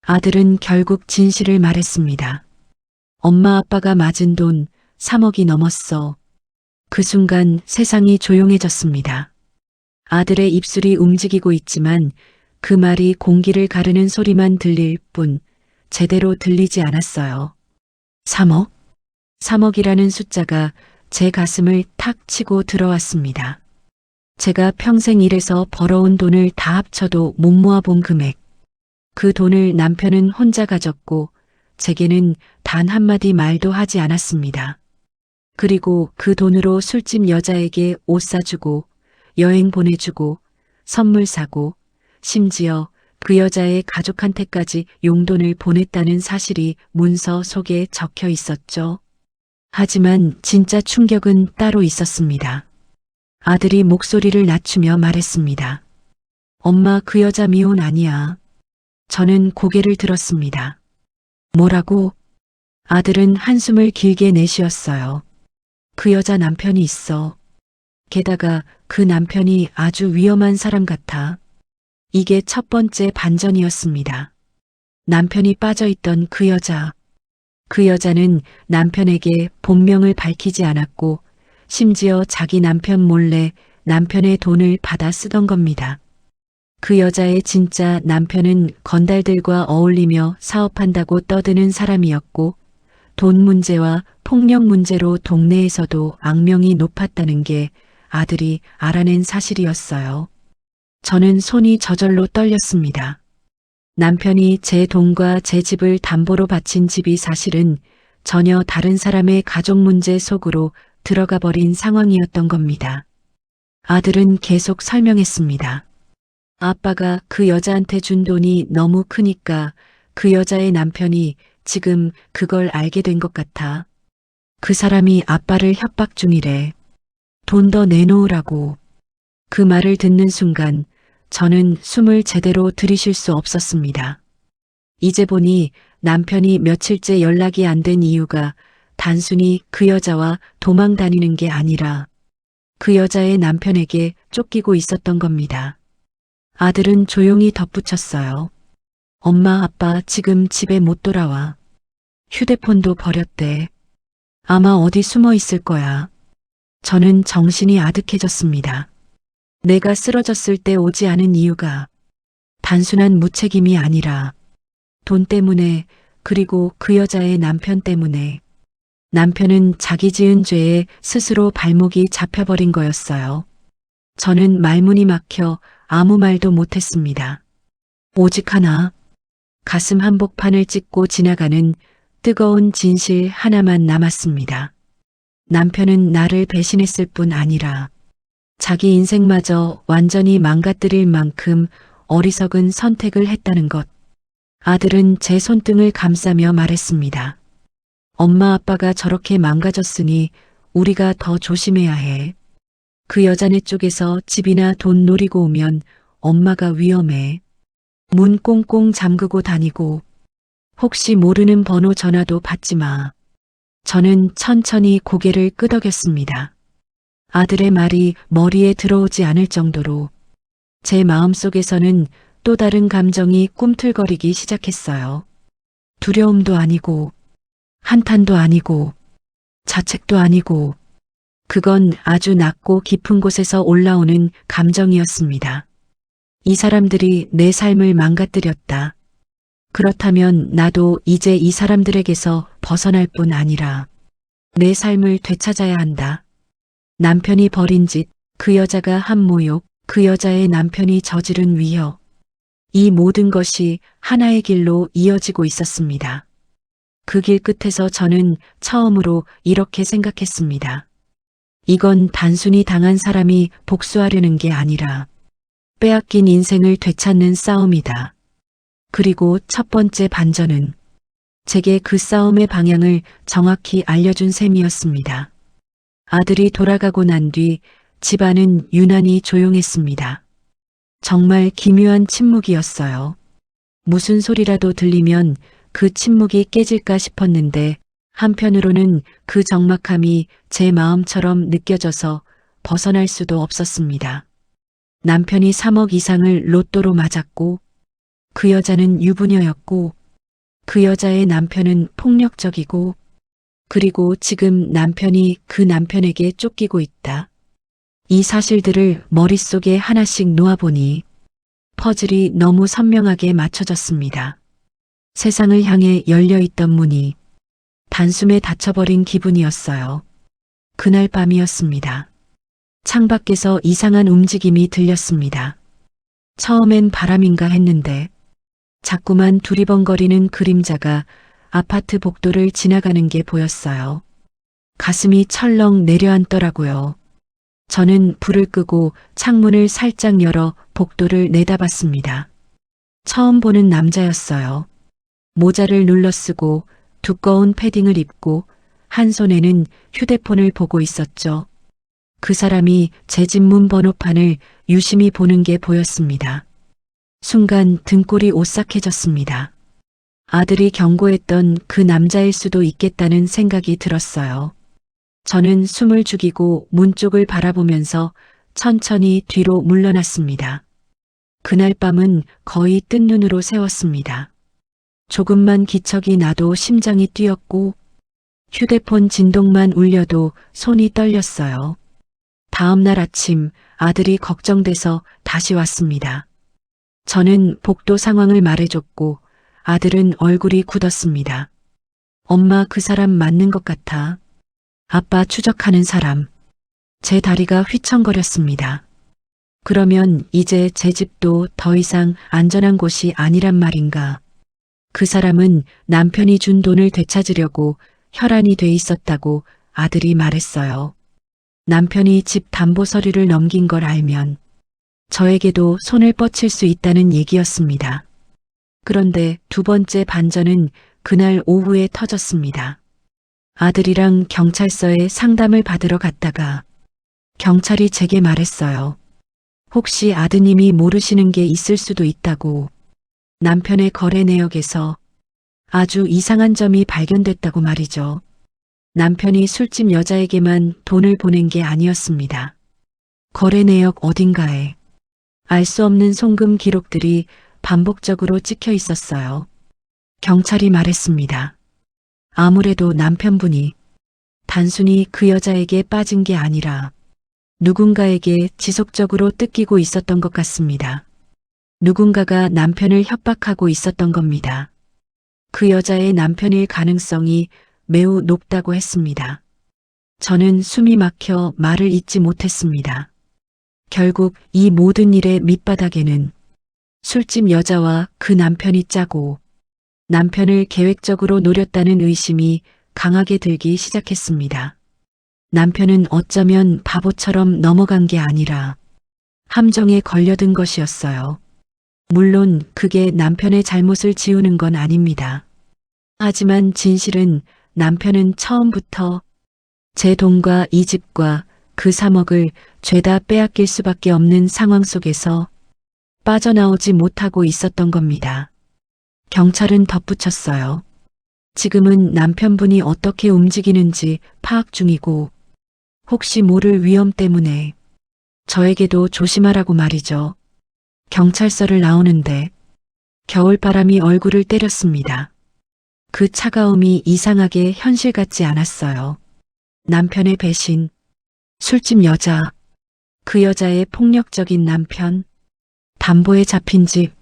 [SPEAKER 1] 아들은 결국 진실을 말했습니다. 엄마 아빠가 맞은 돈 3억이 넘었어. 그 순간 세상이 조용해졌습니다. 아들의 입술이 움직이고 있지만 그 말이 공기를 가르는 소리만 들릴 뿐 제대로 들리지 않았어요. 3억? 3억이라는 숫자가 제 가슴을 탁 치고 들어왔습니다. 제가 평생 일해서 벌어온 돈을 다 합쳐도 못 모아본 금액. 그 돈을 남편은 혼자 가졌고 제게는 단 한마디 말도 하지 않았습니다. 그리고 그 돈으로 술집 여자에게 옷 사주고 여행 보내주고 선물 사고 심지어 그 여자의 가족한테까지 용돈을 보냈다는 사실이 문서 속에 적혀 있었죠. 하지만 진짜 충격은 따로 있었습니다. 아들이 목소리를 낮추며 말했습니다. 엄마, 그 여자 미혼 아니야. 저는 고개를 들었습니다. 뭐라고? 아들은 한숨을 길게 내쉬었어요. 그 여자 남편이 있어. 게다가 그 남편이 아주 위험한 사람 같아. 이게 첫 번째 반전이었습니다. 남편이 빠져있던 그 여자. 그 여자는 남편에게 본명을 밝히지 않았고 심지어 자기 남편 몰래 남편의 돈을 받아 쓰던 겁니다. 그 여자의 진짜 남편은 건달들과 어울리며 사업한다고 떠드는 사람이었고 돈 문제와 폭력 문제로 동네에서도 악명이 높았다는 게 아들이 알아낸 사실이었어요. 저는 손이 저절로 떨렸습니다. 남편이 제 돈과 제 집을 담보로 바친 집이 사실은 전혀 다른 사람의 가족 문제 속으로 들어가 버린 상황이었던 겁니다. 아들은 계속 설명했습니다. 아빠가 그 여자한테 준 돈이 너무 크니까 그 여자의 남편이 지금 그걸 알게 된 것 같아. 그 사람이 아빠를 협박 중이래. 돈 더 내놓으라고. 그 말을 듣는 순간 저는 숨을 제대로 들이쉴 수 없었습니다. 이제 보니 남편이 며칠째 연락이 안 된 이유가 단순히 그 여자와 도망 다니는 게 아니라 그 여자의 남편에게 쫓기고 있었던 겁니다. 아들은 조용히 덧붙였어요. 엄마, 아빠 지금 집에 못 돌아와. 휴대폰도 버렸대. 아마 어디 숨어 있을 거야. 저는 정신이 아득해졌습니다. 내가 쓰러졌을 때 오지 않은 이유가 단순한 무책임이 아니라 돈 때문에, 그리고 그 여자의 남편 때문에. 남편은 자기 지은 죄에 스스로 발목이 잡혀버린 거였어요. 저는 말문이 막혀 아무 말도 못했습니다. 오직 하나, 가슴 한복판을 찍고 지나가는 뜨거운 진실 하나만 남았습니다. 남편은 나를 배신했을 뿐 아니라 자기 인생마저 완전히 망가뜨릴 만큼 어리석은 선택을 했다는 것. 아들은 제 손등을 감싸며 말했습니다. 엄마, 아빠가 저렇게 망가졌으니 우리가 더 조심해야 해. 그 여자네 쪽에서 집이나 돈 노리고 오면 엄마가 위험해. 문 꽁꽁 잠그고 다니고 혹시 모르는 번호 전화도 받지 마. 저는 천천히 고개를 끄덕였습니다. 아들의 말이 머리에 들어오지 않을 정도로 제 마음속에서는 또 다른 감정이 꿈틀거리기 시작했어요. 두려움도 아니고 한탄도 아니고 자책도 아니고 그건 아주 낮고 깊은 곳에서 올라오는 감정이었습니다. 이 사람들이 내 삶을 망가뜨렸다. 그렇다면 나도 이제 이 사람들에게서 벗어날 뿐 아니라 내 삶을 되찾아야 한다. 남편이 벌인 짓, 그 여자가 한 모욕, 그 여자의 남편이 저지른 위협. 이 모든 것이 하나의 길로 이어지고 있었습니다. 그 길 끝에서 저는 처음으로 이렇게 생각했습니다. 이건 단순히 당한 사람이 복수하려는 게 아니라 빼앗긴 인생을 되찾는 싸움이다. 그리고 첫 번째 반전은 제게 그 싸움의 방향을 정확히 알려준 셈이었습니다. 아들이 돌아가고 난 뒤 집안은 유난히 조용했습니다. 정말 기묘한 침묵이었어요. 무슨 소리라도 들리면 그 침묵이 깨질까 싶었는데 한편으로는 그 적막함이 제 마음처럼 느껴져서 벗어날 수도 없었습니다. 남편이 3억 이상을 로또로 맞았고 그 여자는 유부녀였고 그 여자의 남편은 폭력적이고 그리고 지금 남편이 그 남편에게 쫓기고 있다. 이 사실들을 머릿속에 하나씩 놓아보니 퍼즐이 너무 선명하게 맞춰졌습니다. 세상을 향해 열려있던 문이 단숨에 닫혀버린 기분이었어요. 그날 밤이었습니다. 창밖에서 이상한 움직임이 들렸습니다. 처음엔 바람인가 했는데 자꾸만 두리번거리는 그림자가 아파트 복도를 지나가는 게 보였어요. 가슴이 철렁 내려앉더라고요. 저는 불을 끄고 창문을 살짝 열어 복도를 내다봤습니다. 처음 보는 남자였어요. 모자를 눌러쓰고 두꺼운 패딩을 입고 한 손에는 휴대폰을 보고 있었죠. 그 사람이 제 집문 번호판을 유심히 보는 게 보였습니다. 순간 등골이 오싹해졌습니다. 아들이 경고했던 그 남자일 수도 있겠다는 생각이 들었어요. 저는 숨을 죽이고 문 쪽을 바라보면서 천천히 뒤로 물러났습니다. 그날 밤은 거의 뜬 눈으로 새웠습니다. 조금만 기척이 나도 심장이 뛰었고 휴대폰 진동만 울려도 손이 떨렸어요. 다음 날 아침 아들이 걱정돼서 다시 왔습니다. 저는 복도 상황을 말해줬고 아들은 얼굴이 굳었습니다. 엄마, 그 사람 맞는 것 같아. 아빠 추적하는 사람. 제 다리가 휘청거렸습니다. 그러면 이제 제 집도 더 이상 안전한 곳이 아니란 말인가. 그 사람은 남편이 준 돈을 되찾으려고 혈안이 돼 있었다고 아들이 말했어요. 남편이 집 담보 서류를 넘긴 걸 알면 저에게도 손을 뻗칠 수 있다는 얘기였습니다. 그런데 두 번째 반전은 그날 오후에 터졌습니다. 아들이랑 경찰서에 상담을 받으러 갔다가 경찰이 제게 말했어요. 혹시 아드님이 모르시는 게 있을 수도 있다고. 남편의 거래 내역에서 아주 이상한 점이 발견됐다고 말이죠. 남편이 술집 여자에게만 돈을 보낸 게 아니었습니다. 거래 내역 어딘가에 알 수 없는 송금 기록들이 반복적으로 찍혀 있었어요. 경찰이 말했습니다. 아무래도 남편분이 단순히 그 여자에게 빠진 게 아니라 누군가에게 지속적으로 뜯기고 있었던 것 같습니다. 누군가가 남편을 협박하고 있었던 겁니다. 그 여자의 남편일 가능성이 매우 높다고 했습니다. 저는 숨이 막혀 말을 잇지 못했습니다. 결국 이 모든 일의 밑바닥에는 술집 여자와 그 남편이 짜고 남편을 계획적으로 노렸다는 의심이 강하게 들기 시작했습니다. 남편은 어쩌면 바보처럼 넘어간 게 아니라 함정에 걸려든 것이었어요. 물론 그게 남편의 잘못을 지우는 건 아닙니다. 하지만 진실은 남편은 처음부터 제 돈과 이 집과 그 3억을 죄다 빼앗길 수밖에 없는 상황 속에서 빠져나오지 못하고 있었던 겁니다. 경찰은 덧붙였어요. 지금은 남편분이 어떻게 움직이는지 파악 중이고 혹시 모를 위험 때문에 저에게도 조심하라고 말이죠. 경찰서를 나오는데 겨울바람이 얼굴을 때렸습니다. 그 차가움이 이상하게 현실 같지 않았어요. 남편의 배신, 술집 여자, 그 여자의 폭력적인 남편, 담보에 잡힌 집,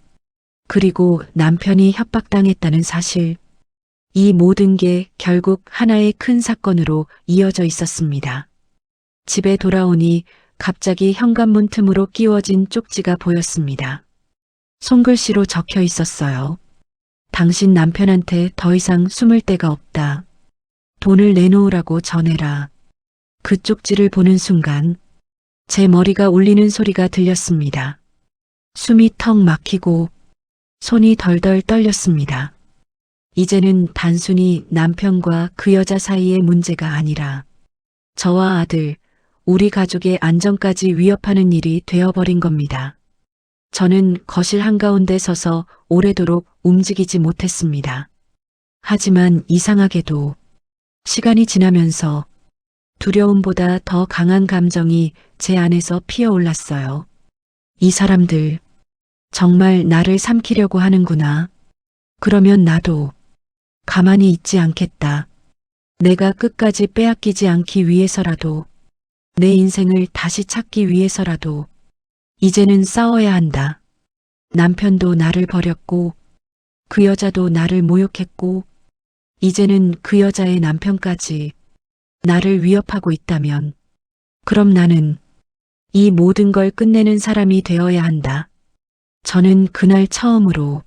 [SPEAKER 1] 그리고 남편이 협박당했다는 사실. 이 모든 게 결국 하나의 큰 사건으로 이어져 있었습니다. 집에 돌아오니 갑자기 현관문 틈으로 끼워진 쪽지가 보였습니다. 손글씨로 적혀 있었어요. 당신 남편한테 더 이상 숨을 데가 없다. 돈을 내놓으라고 전해라. 그 쪽지를 보는 순간 제 머리가 울리는 소리가 들렸습니다. 숨이 턱 막히고 손이 덜덜 떨렸습니다. 이제는 단순히 남편과 그 여자 사이의 문제가 아니라 저와 아들, 우리 가족의 안전까지 위협하는 일이 되어버린 겁니다. 저는 거실 한가운데 서서 오래도록 움직이지 못했습니다. 하지만 이상하게도 시간이 지나면서 두려움보다 더 강한 감정이 제 안에서 피어올랐어요. 이 사람들 정말 나를 삼키려고 하는구나. 그러면 나도 가만히 있지 않겠다. 내가 끝까지 빼앗기지 않기 위해서라도 내 인생을 다시 찾기 위해서라도 이제는 싸워야 한다. 남편도 나를 버렸고 그 여자도 나를 모욕했고 이제는 그 여자의 남편까지 나를 위협하고 있다면 그럼 나는 이 모든 걸 끝내는 사람이 되어야 한다. 저는 그날 처음으로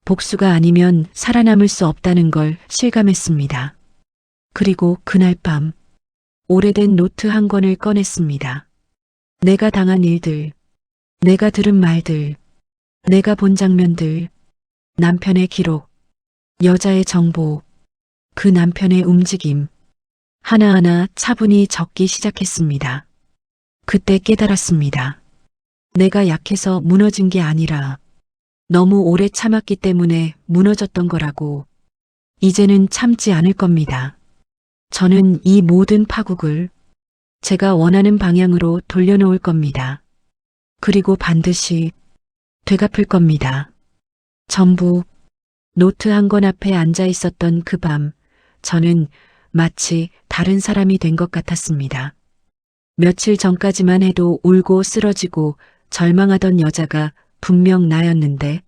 [SPEAKER 1] 복수가 아니면 살아남을 수 없다는 걸 실감했습니다. 그리고 그날 밤 오래된 노트 한 권을 꺼냈습니다. 내가 당한 일들, 내가 들은 말들, 내가 본 장면들, 남편의 기록, 여자의 정보, 그 남편의 움직임, 하나하나 차분히 적기 시작했습니다. 그때 깨달았습니다. 내가 약해서 무너진 게 아니라 너무 오래 참았기 때문에 무너졌던 거라고. 이제는 참지 않을 겁니다. 저는 이 모든 파국을 제가 원하는 방향으로 돌려놓을 겁니다. 그리고 반드시 되갚을 겁니다. 전부. 노트 한 권 앞에 앉아 있었던 그 밤, 저는 마치 다른 사람이 된 것 같았습니다. 며칠 전까지만 해도 울고 쓰러지고 절망하던 여자가 분명 나였는데,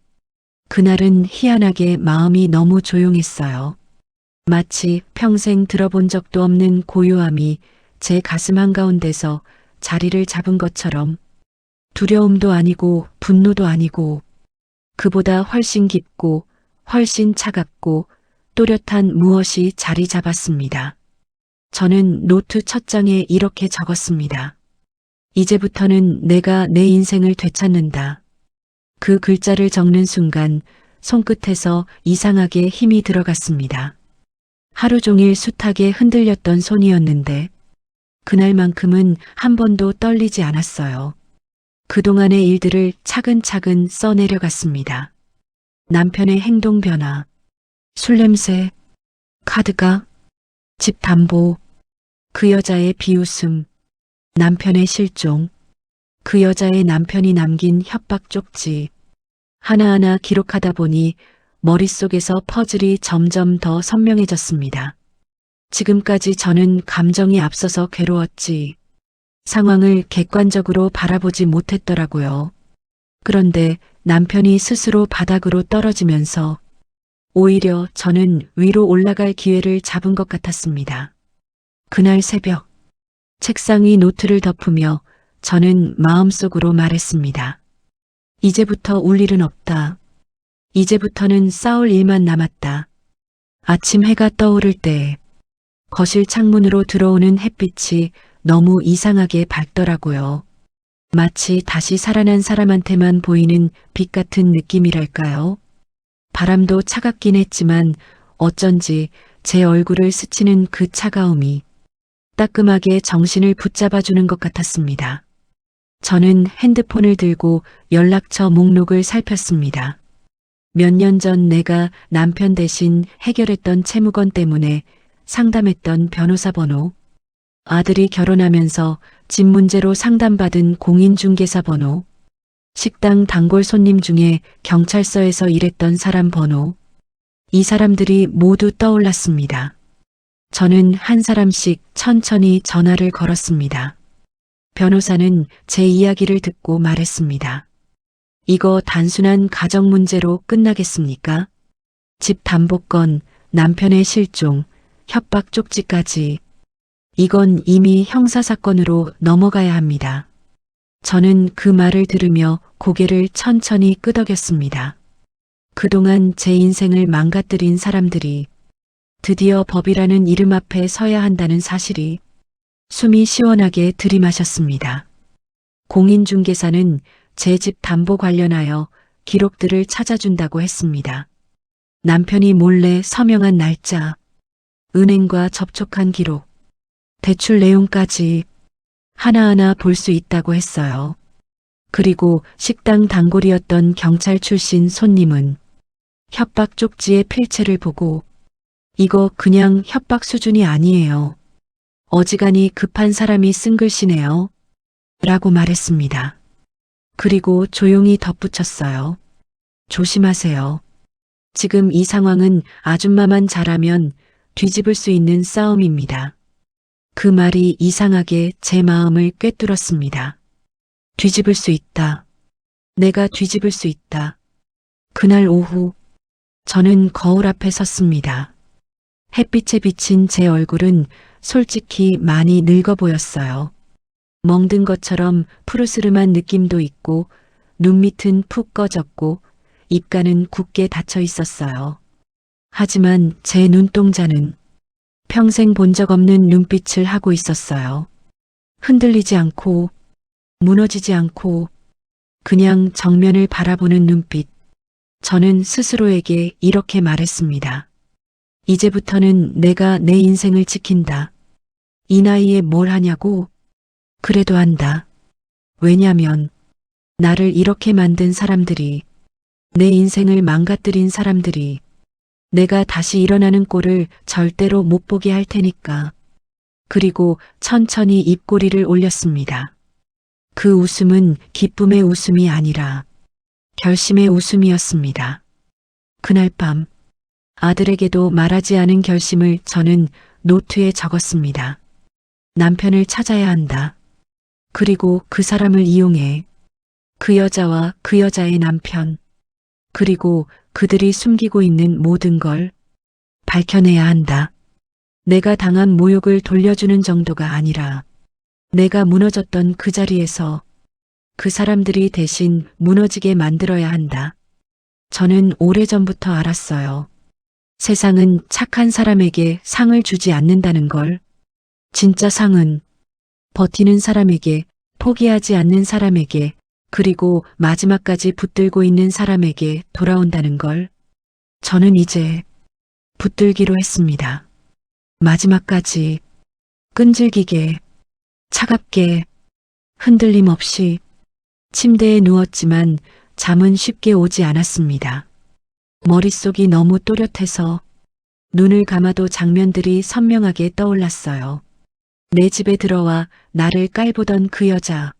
[SPEAKER 1] 그날은 희한하게 마음이 너무 조용했어요. 마치 평생 들어본 적도 없는 고요함이 제 가슴 한가운데서 자리를 잡은 것처럼 두려움도 아니고 분노도 아니고 그보다 훨씬 깊고 훨씬 차갑고 또렷한 무엇이 자리 잡았습니다. 저는 노트 첫 장에 이렇게 적었습니다. 이제부터는 내가 내 인생을 되찾는다. 그 글자를 적는 순간 손끝에서 이상하게 힘이 들어갔습니다. 하루 종일 숱하게 흔들렸던 손이었는데 그날만큼은 한 번도 떨리지 않았어요. 그동안의 일들을 차근차근 써내려갔습니다. 남편의 행동 변화, 술 냄새, 카드가, 집 담보, 그 여자의 비웃음, 남편의 실종, 그 여자의 남편이 남긴 협박 쪽지, 하나하나 기록하다 보니 머릿속에서 퍼즐이 점점 더 선명해졌습니다. 지금까지 저는 감정이 앞서서 괴로웠지, 상황을 객관적으로 바라보지 못했더라고요. 그런데 남편이 스스로 바닥으로 떨어지면서 오히려 저는 위로 올라갈 기회를 잡은 것 같았습니다. 그날 새벽, 책상 위 노트를 덮으며 저는 마음속으로 말했습니다. 이제부터 울 일은 없다. 이제부터는 싸울 일만 남았다. 아침 해가 떠오를 때 거실 창문으로 들어오는 햇빛이 너무 이상하게 밝더라고요. 마치 다시 살아난 사람한테만 보이는 빛 같은 느낌이랄까요? 바람도 차갑긴 했지만 어쩐지 제 얼굴을 스치는 그 차가움이 따끔하게 정신을 붙잡아주는 것 같았습니다. 저는 핸드폰을 들고 연락처 목록을 살폈습니다. 몇 년 전 내가 남편 대신 해결했던 채무건 때문에 상담했던 변호사 번호, 아들이 결혼하면서 집 문제로 상담받은 공인중개사 번호, 식당 단골 손님 중에 경찰서에서 일했던 사람 번호, 이 사람들이 모두 떠올랐습니다. 저는 한 사람씩 천천히 전화를 걸었습니다. 변호사는 제 이야기를 듣고 말했습니다. 이거 단순한 가정 문제로 끝나겠습니까? 집 담보건, 남편의 실종, 협박 쪽지까지. 이건 이미 형사사건으로 넘어가야 합니다. 저는 그 말을 들으며 고개를 천천히 끄덕였습니다. 그동안 제 인생을 망가뜨린 사람들이 드디어 법이라는 이름 앞에 서야 한다는 사실이 숨이 시원하게 들이마셨습니다. 공인중개사는 제 집 담보 관련하여 기록들을 찾아준다고 했습니다. 남편이 몰래 서명한 날짜, 은행과 접촉한 기록, 대출 내용까지 하나하나 볼 수 있다고 했어요. 그리고 식당 단골이었던 경찰 출신 손님은 협박 쪽지의 필체를 보고 이거 그냥 협박 수준이 아니에요. 어지간히 급한 사람이 쓴 글씨네요. 라고 말했습니다. 그리고 조용히 덧붙였어요. 조심하세요. 지금 이 상황은 아줌마만 잘하면 뒤집을 수 있는 싸움입니다. 그 말이 이상하게 제 마음을 꿰뚫었습니다. 뒤집을 수 있다. 내가 뒤집을 수 있다. 그날 오후 저는 거울 앞에 섰습니다. 햇빛에 비친 제 얼굴은 솔직히 많이 늙어 보였어요. 멍든 것처럼 푸르스름한 느낌도 있고 눈밑은 푹 꺼졌고 입가는 굳게 닫혀 있었어요. 하지만 제 눈동자는 평생 본 적 없는 눈빛을 하고 있었어요. 흔들리지 않고 무너지지 않고 그냥 정면을 바라보는 눈빛. 저는 스스로에게 이렇게 말했습니다. 이제부터는 내가 내 인생을 지킨다. 이 나이에 뭘 하냐고? 그래도 한다. 왜냐면 나를 이렇게 만든 사람들이, 내 인생을 망가뜨린 사람들이 내가 다시 일어나는 꼴을 절대로 못 보게 할 테니까. 그리고 천천히 입꼬리를 올렸습니다. 그 웃음은 기쁨의 웃음이 아니라 결심의 웃음이었습니다. 그날 밤 아들에게도 말하지 않은 결심을 저는 노트에 적었습니다. 남편을 찾아야 한다. 그리고 그 사람을 이용해 그 여자와 그 여자의 남편, 그리고 그들이 숨기고 있는 모든 걸 밝혀내야 한다. 내가 당한 모욕을 돌려주는 정도가 아니라 내가 무너졌던 그 자리에서 그 사람들이 대신 무너지게 만들어야 한다. 저는 오래전부터 알았어요. 세상은 착한 사람에게 상을 주지 않는다는 걸. 진짜 상은 버티는 사람에게, 포기하지 않는 사람에게, 그리고 마지막까지 붙들고 있는 사람에게 돌아온다는 걸. 저는 이제 붙들기로 했습니다. 마지막까지 끈질기게, 차갑게, 흔들림 없이. 침대에 누웠지만 잠은 쉽게 오지 않았습니다. 머릿속이 너무 또렷해서 눈을 감아도 장면들이 선명하게 떠올랐어요. 내 집에 들어와 나를 깔보던 그 여자,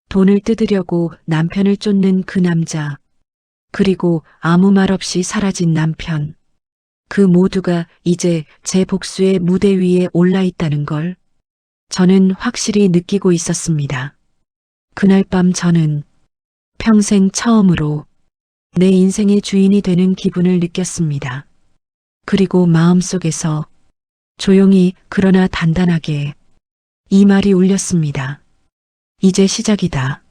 [SPEAKER 1] 돈을 뜯으려고 남편을 쫓는 그 남자, 그리고 아무 말 없이 사라진 남편. 그 모두가 이제 제 복수의 무대 위에 올라 있다는 걸 저는 확실히 느끼고 있었습니다. 그날 밤 저는 평생 처음으로 내 인생의 주인이 되는 기분을 느꼈습니다. 그리고 마음속에서 조용히 그러나 단단하게 이 말이 울렸습니다. 이제 시작이다.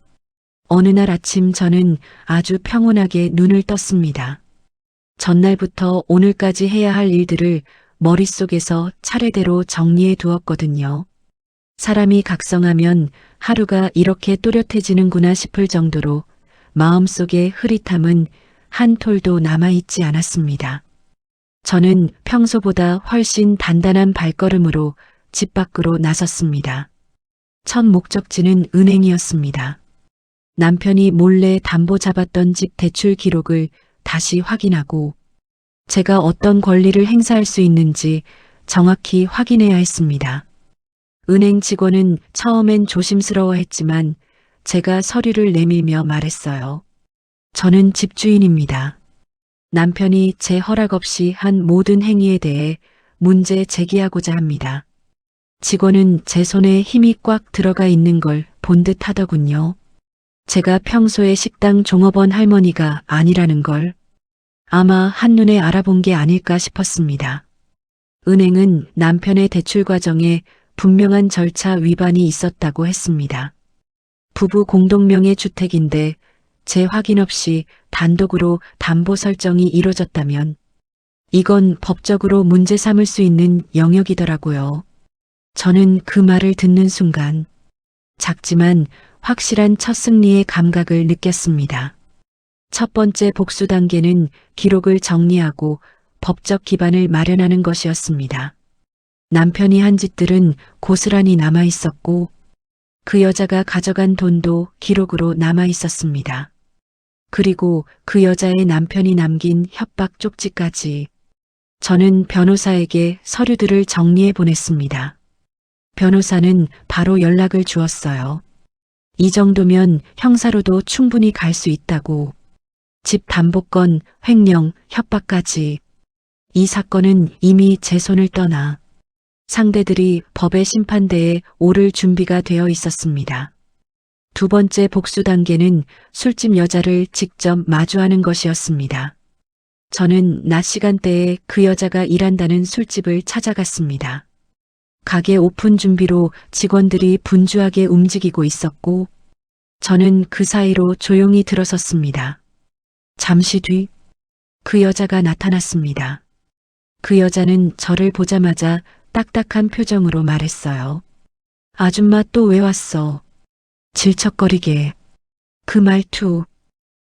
[SPEAKER 1] 어느 날 아침 저는 아주 평온하게 눈을 떴습니다. 전날부터 오늘까지 해야 할 일들을 머릿속에서 차례대로 정리해 두었거든요. 사람이 각성하면 하루가 이렇게 또렷해지는구나 싶을 정도로 마음속의 흐릿함은 한 톨도 남아있지 않았습니다. 저는 평소보다 훨씬 단단한 발걸음으로 집 밖으로 나섰습니다. 첫 목적지는 은행이었습니다. 남편이 몰래 담보 잡았던 집 대출 기록을 다시 확인하고 제가 어떤 권리를 행사할 수 있는지 정확히 확인해야 했습니다. 은행 직원은 처음엔 조심스러워했지만 제가 서류를 내밀며 말했어요. 저는 집주인입니다. 남편이 제 허락 없이 한 모든 행위에 대해 문제 제기하고자 합니다. 직원은 제 손에 힘이 꽉 들어가 있는 걸 본 듯 하더군요. 제가 평소에 식당 종업원 할머니가 아니라는 걸 아마 한눈에 알아본 게 아닐까 싶었습니다. 은행은 남편의 대출 과정에 분명한 절차 위반이 있었다고 했습니다. 부부 공동명의 주택인데 제 확인 없이 단독으로 담보 설정이 이뤄졌다면 이건 법적으로 문제 삼을 수 있는 영역이더라고요. 저는 그 말을 듣는 순간 작지만 확실한 첫 승리의 감각을 느꼈습니다. 첫 번째 복수 단계는 기록을 정리하고 법적 기반을 마련하는 것이었습니다. 남편이 한 짓들은 고스란히 남아 있었고 그 여자가 가져간 돈도 기록으로 남아 있었습니다. 그리고 그 여자의 남편이 남긴 협박 쪽지까지. 저는 변호사에게 서류들을 정리해 보냈습니다. 변호사는 바로 연락을 주었어요. 이 정도면 형사로도 충분히 갈 수 있다고. 집 담보권, 횡령, 협박까지. 이 사건은 이미 제 손을 떠나 상대들이 법의 심판대에 오를 준비가 되어 있었습니다. 두 번째 복수 단계는 술집 여자를 직접 마주하는 것이었습니다. 저는 낮 시간대에 그 여자가 일한다는 술집을 찾아갔습니다. 가게 오픈 준비로 직원들이 분주하게 움직이고 있었고, 저는 그 사이로 조용히 들어섰습니다. 잠시 뒤, 그 여자가 나타났습니다. 그 여자는 저를 보자마자 딱딱한 표정으로 말했어요. 아줌마 또 왜 왔어? 질척거리게. 그 말투,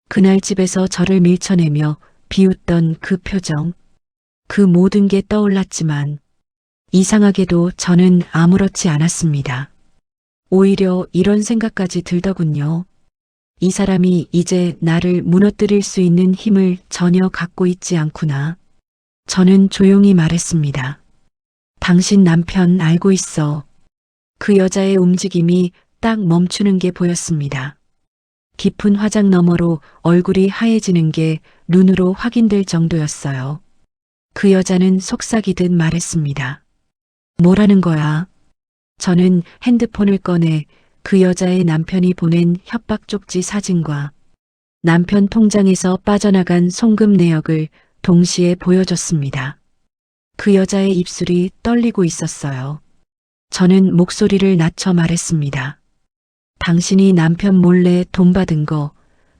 [SPEAKER 1] 그날 집에서 저를 밀쳐내며 비웃던 그 표정, 그 모든 게 떠올랐지만 이상하게도 저는 아무렇지 않았습니다. 오히려 이런 생각까지 들더군요. 이 사람이 이제 나를 무너뜨릴 수 있는 힘을 전혀 갖고 있지 않구나. 저는 조용히 말했습니다. 당신 남편 알고 있어. 그 여자의 움직임이 딱 멈추는 게 보였습니다. 깊은 화장 너머로 얼굴이 하얘지는 게 눈으로 확인될 정도였어요. 그 여자는 속삭이듯 말했습니다. 뭐라는 거야? 저는 핸드폰을 꺼내 그 여자의 남편이 보낸 협박 쪽지 사진과 남편 통장에서 빠져나간 송금 내역을 동시에 보여줬습니다. 그 여자의 입술이 떨리고 있었어요. 저는 목소리를 낮춰 말했습니다. 당신이 남편 몰래 돈 받은 거,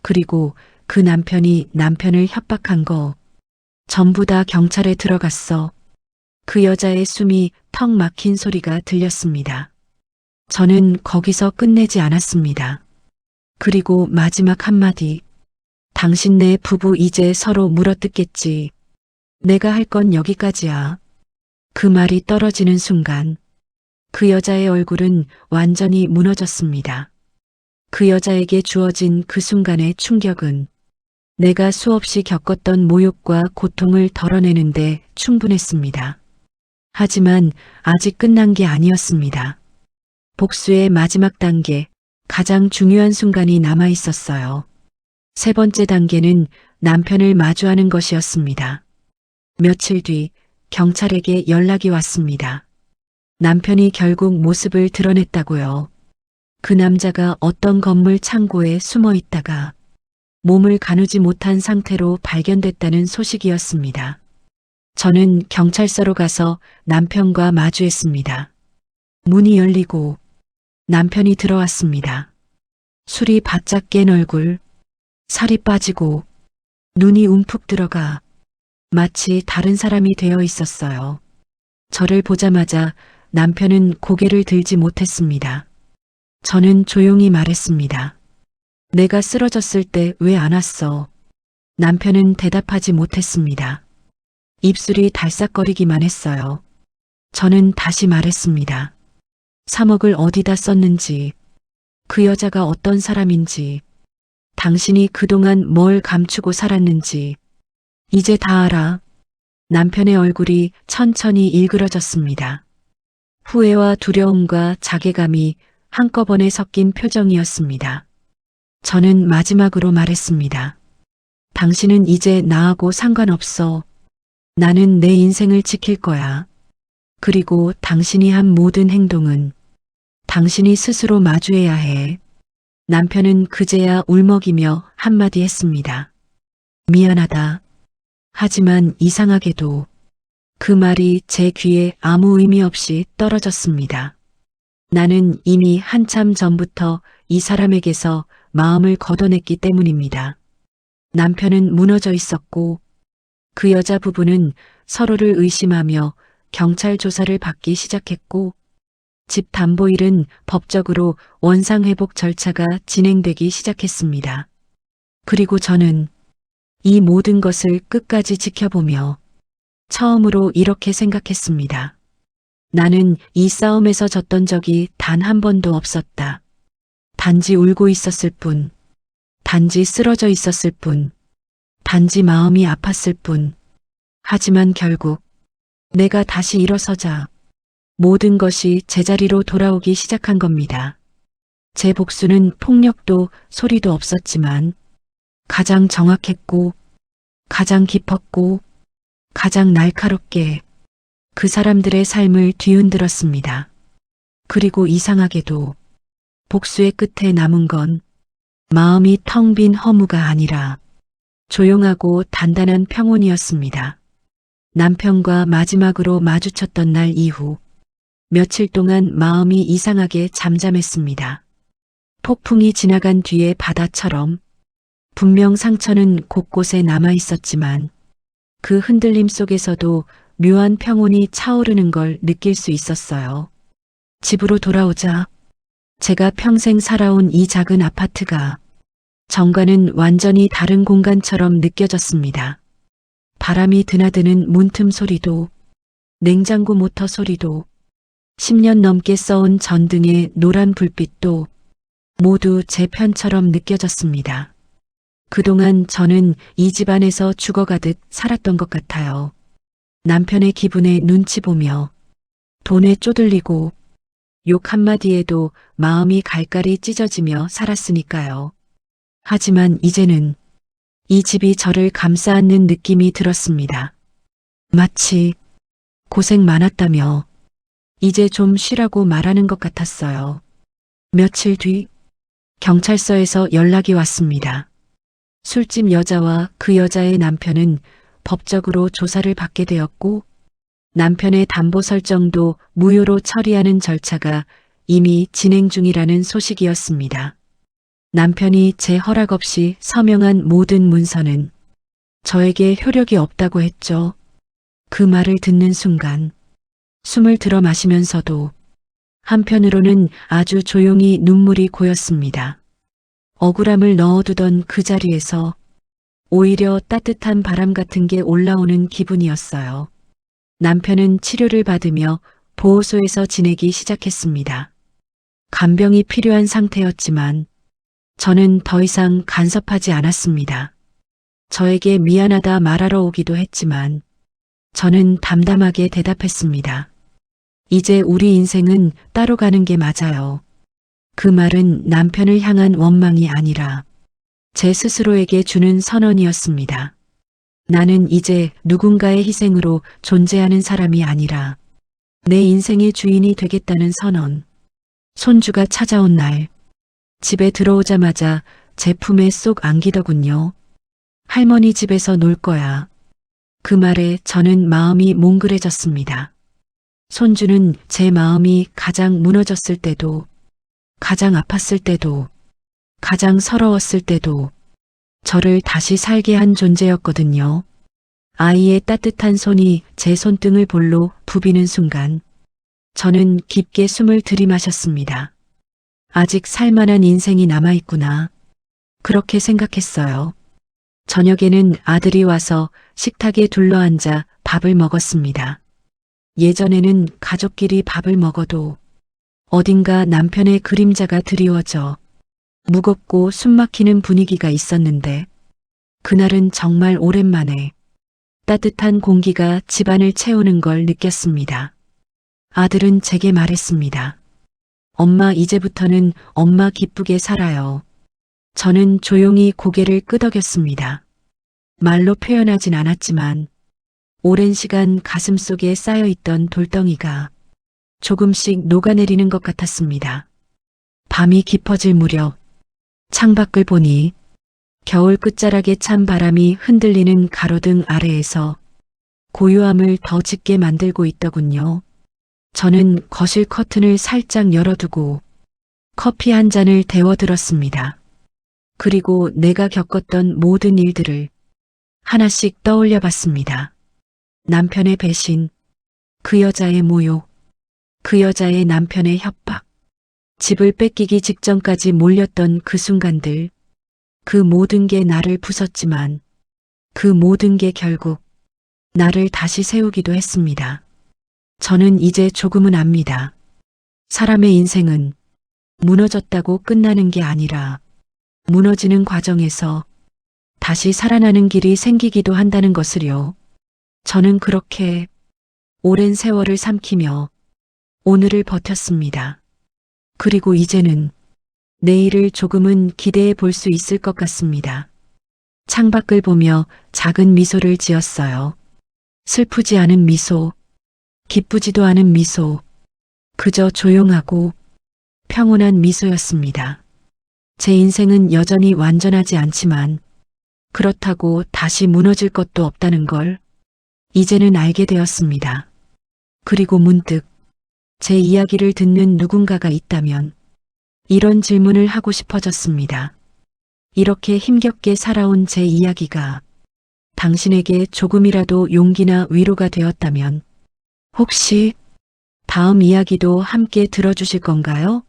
[SPEAKER 1] 그리고 그 남편이 남편을 협박한 거, 전부 다 경찰에 들어갔어. 그 여자의 숨이 턱 막힌 소리가 들렸습니다. 저는 거기서 끝내지 않았습니다. 그리고 마지막 한마디. 당신네 부부 이제 서로 물어뜯겠지. 내가 할 건 여기까지야. 그 말이 떨어지는 순간 그 여자의 얼굴은 완전히 무너졌습니다. 그 여자에게 주어진 그 순간의 충격은 내가 수없이 겪었던 모욕과 고통을 덜어내는데 충분했습니다. 하지만 아직 끝난 게 아니었습니다. 복수의 마지막 단계, 가장 중요한 순간이 남아 있었어요. 세 번째 단계는 남편을 마주하는 것이었습니다. 며칠 뒤 경찰에게 연락이 왔습니다. 남편이 결국 모습을 드러냈다고요. 그 남자가 어떤 건물 창고에 숨어 있다가 몸을 가누지 못한 상태로 발견됐다는 소식이었습니다. 저는 경찰서로 가서 남편과 마주했습니다. 문이 열리고 남편이 들어왔습니다. 술이 바짝 깬 얼굴, 살이 빠지고 눈이 움푹 들어가 마치 다른 사람이 되어 있었어요. 저를 보자마자 남편은 고개를 들지 못했습니다. 저는 조용히 말했습니다. 내가 쓰러졌을 때 왜 안 왔어? 남편은 대답하지 못했습니다. 입술이 달싹거리기만 했어요. 저는 다시 말했습니다. 3억을 어디다 썼는지, 그 여자가 어떤 사람인지, 당신이 그동안 뭘 감추고 살았는지, 이제 다 알아. 남편의 얼굴이 천천히 일그러졌습니다. 후회와 두려움과 자괴감이 한꺼번에 섞인 표정이었습니다. 저는 마지막으로 말했습니다. 당신은 이제 나하고 상관없어. 나는 내 인생을 지킬 거야. 그리고 당신이 한 모든 행동은 당신이 스스로 마주해야 해. 남편은 그제야 울먹이며 한마디 했습니다. 미안하다. 하지만 이상하게도 그 말이 제 귀에 아무 의미 없이 떨어졌습니다. 나는 이미 한참 전부터 이 사람에게서 마음을 걷어냈기 때문입니다. 남편은 무너져 있었고 그 여자 부부는 서로를 의심하며 경찰 조사를 받기 시작했고 집 담보일은 법적으로 원상회복 절차가 진행되기 시작했습니다. 그리고 저는 이 모든 것을 끝까지 지켜보며 처음으로 이렇게 생각했습니다. 나는 이 싸움에서 졌던 적이 단 한 번도 없었다. 단지 울고 있었을 뿐, 단지 쓰러져 있었을 뿐, 단지 마음이 아팠을 뿐. 하지만 결국 내가 다시 일어서자 모든 것이 제자리로 돌아오기 시작한 겁니다. 제 복수는 폭력도 소리도 없었지만 가장 정확했고 가장 깊었고 가장 날카롭게 그 사람들의 삶을 뒤흔들었습니다. 그리고 이상하게도 복수의 끝에 남은 건 마음이 텅 빈 허무가 아니라 조용하고 단단한 평온이었습니다. 남편과 마지막으로 마주쳤던 날 이후 며칠 동안 마음이 이상하게 잠잠했습니다. 폭풍이 지나간 뒤의 바다처럼 분명 상처는 곳곳에 남아 있었지만 그 흔들림 속에서도 묘한 평온이 차오르는 걸 느낄 수 있었어요. 집으로 돌아오자 제가 평생 살아온 이 작은 아파트가 정과는 완전히 다른 공간처럼 느껴졌습니다. 바람이 드나드는 문틈 소리도, 냉장고 모터 소리도, 10년 넘게 써온 전등의 노란 불빛도 모두 제 편처럼 느껴졌습니다. 그동안 저는 이 집안에서 죽어가듯 살았던 것 같아요. 남편의 기분에 눈치 보며, 돈에 쪼들리고, 욕 한마디에도 마음이 갈갈이 찢어지며 살았으니까요. 하지만 이제는 이 집이 저를 감싸 안는 느낌이 들었습니다. 마치 고생 많았다며 이제 좀 쉬라고 말하는 것 같았어요. 며칠 뒤 경찰서에서 연락이 왔습니다. 술집 여자와 그 여자의 남편은 법적으로 조사를 받게 되었고 남편의 담보 설정도 무효로 처리하는 절차가 이미 진행 중이라는 소식이었습니다. 남편이 제 허락 없이 서명한 모든 문서는 저에게 효력이 없다고 했죠. 그 말을 듣는 순간 숨을 들어 마시면서도 한편으로는 아주 조용히 눈물이 고였습니다. 억울함을 넣어두던 그 자리에서 오히려 따뜻한 바람 같은 게 올라오는 기분이었어요. 남편은 치료를 받으며 보호소에서 지내기 시작했습니다. 간병이 필요한 상태였지만 저는 더 이상 간섭하지 않았습니다. 저에게 미안하다 말하러 오기도 했지만 저는 담담하게 대답했습니다. 이제 우리 인생은 따로 가는 게 맞아요. 그 말은 남편을 향한 원망이 아니라 제 스스로에게 주는 선언이었습니다. 나는 이제 누군가의 희생으로 존재하는 사람이 아니라 내 인생의 주인이 되겠다는 선언. 손주가 찾아온 날, 집에 들어오자마자 제 품에 쏙 안기더군요. 할머니 집에서 놀 거야. 그 말에 저는 마음이 몽글해졌습니다. 손주는 제 마음이 가장 무너졌을 때도, 가장 아팠을 때도, 가장 서러웠을 때도 저를 다시 살게 한 존재였거든요. 아이의 따뜻한 손이 제 손등을 볼로 부비는 순간 저는 깊게 숨을 들이마셨습니다. 아직 살만한 인생이 남아있구나. 그렇게 생각했어요. 저녁에는 아들이 와서 식탁에 둘러앉아 밥을 먹었습니다. 예전에는 가족끼리 밥을 먹어도 어딘가 남편의 그림자가 드리워져 무겁고 숨막히는 분위기가 있었는데 그날은 정말 오랜만에 따뜻한 공기가 집안을 채우는 걸 느꼈습니다. 아들은 제게 말했습니다. 엄마 이제부터는 엄마 기쁘게 살아요. 저는 조용히 고개를 끄덕였습니다. 말로 표현하진 않았지만 오랜 시간 가슴속에 쌓여있던 돌덩이가 조금씩 녹아내리는 것 같았습니다. 밤이 깊어질 무렵 창밖을 보니 겨울 끝자락에 찬 바람이 흔들리는 가로등 아래에서 고요함을 더 짙게 만들고 있더군요. 저는 거실 커튼을 살짝 열어두고 커피 한 잔을 데워들었습니다. 그리고 내가 겪었던 모든 일들을 하나씩 떠올려 봤습니다. 남편의 배신, 그 여자의 모욕, 그 여자의 남편의 협박, 집을 뺏기기 직전까지 몰렸던 그 순간들, 그 모든 게 나를 부쉈지만 그 모든 게 결국 나를 다시 세우기도 했습니다. 저는 이제 조금은 압니다. 사람의 인생은 무너졌다고 끝나는 게 아니라 무너지는 과정에서 다시 살아나는 길이 생기기도 한다는 것을요. 저는 그렇게 오랜 세월을 삼키며 오늘을 버텼습니다. 그리고 이제는 내일을 조금은 기대해 볼 수 있을 것 같습니다. 창밖을 보며 작은 미소를 지었어요. 슬프지 않은 미소, 기쁘지도 않은 미소. 그저 조용하고 평온한 미소였습니다. 제 인생은 여전히 완전하지 않지만 그렇다고 다시 무너질 것도 없다는 걸 이제는 알게 되었습니다. 그리고 문득 제 이야기를 듣는 누군가가 있다면 이런 질문을 하고 싶어졌습니다. 이렇게 힘겹게 살아온 제 이야기가 당신에게 조금이라도 용기나 위로가 되었다면 혹시 다음 이야기도 함께 들어주실 건가요?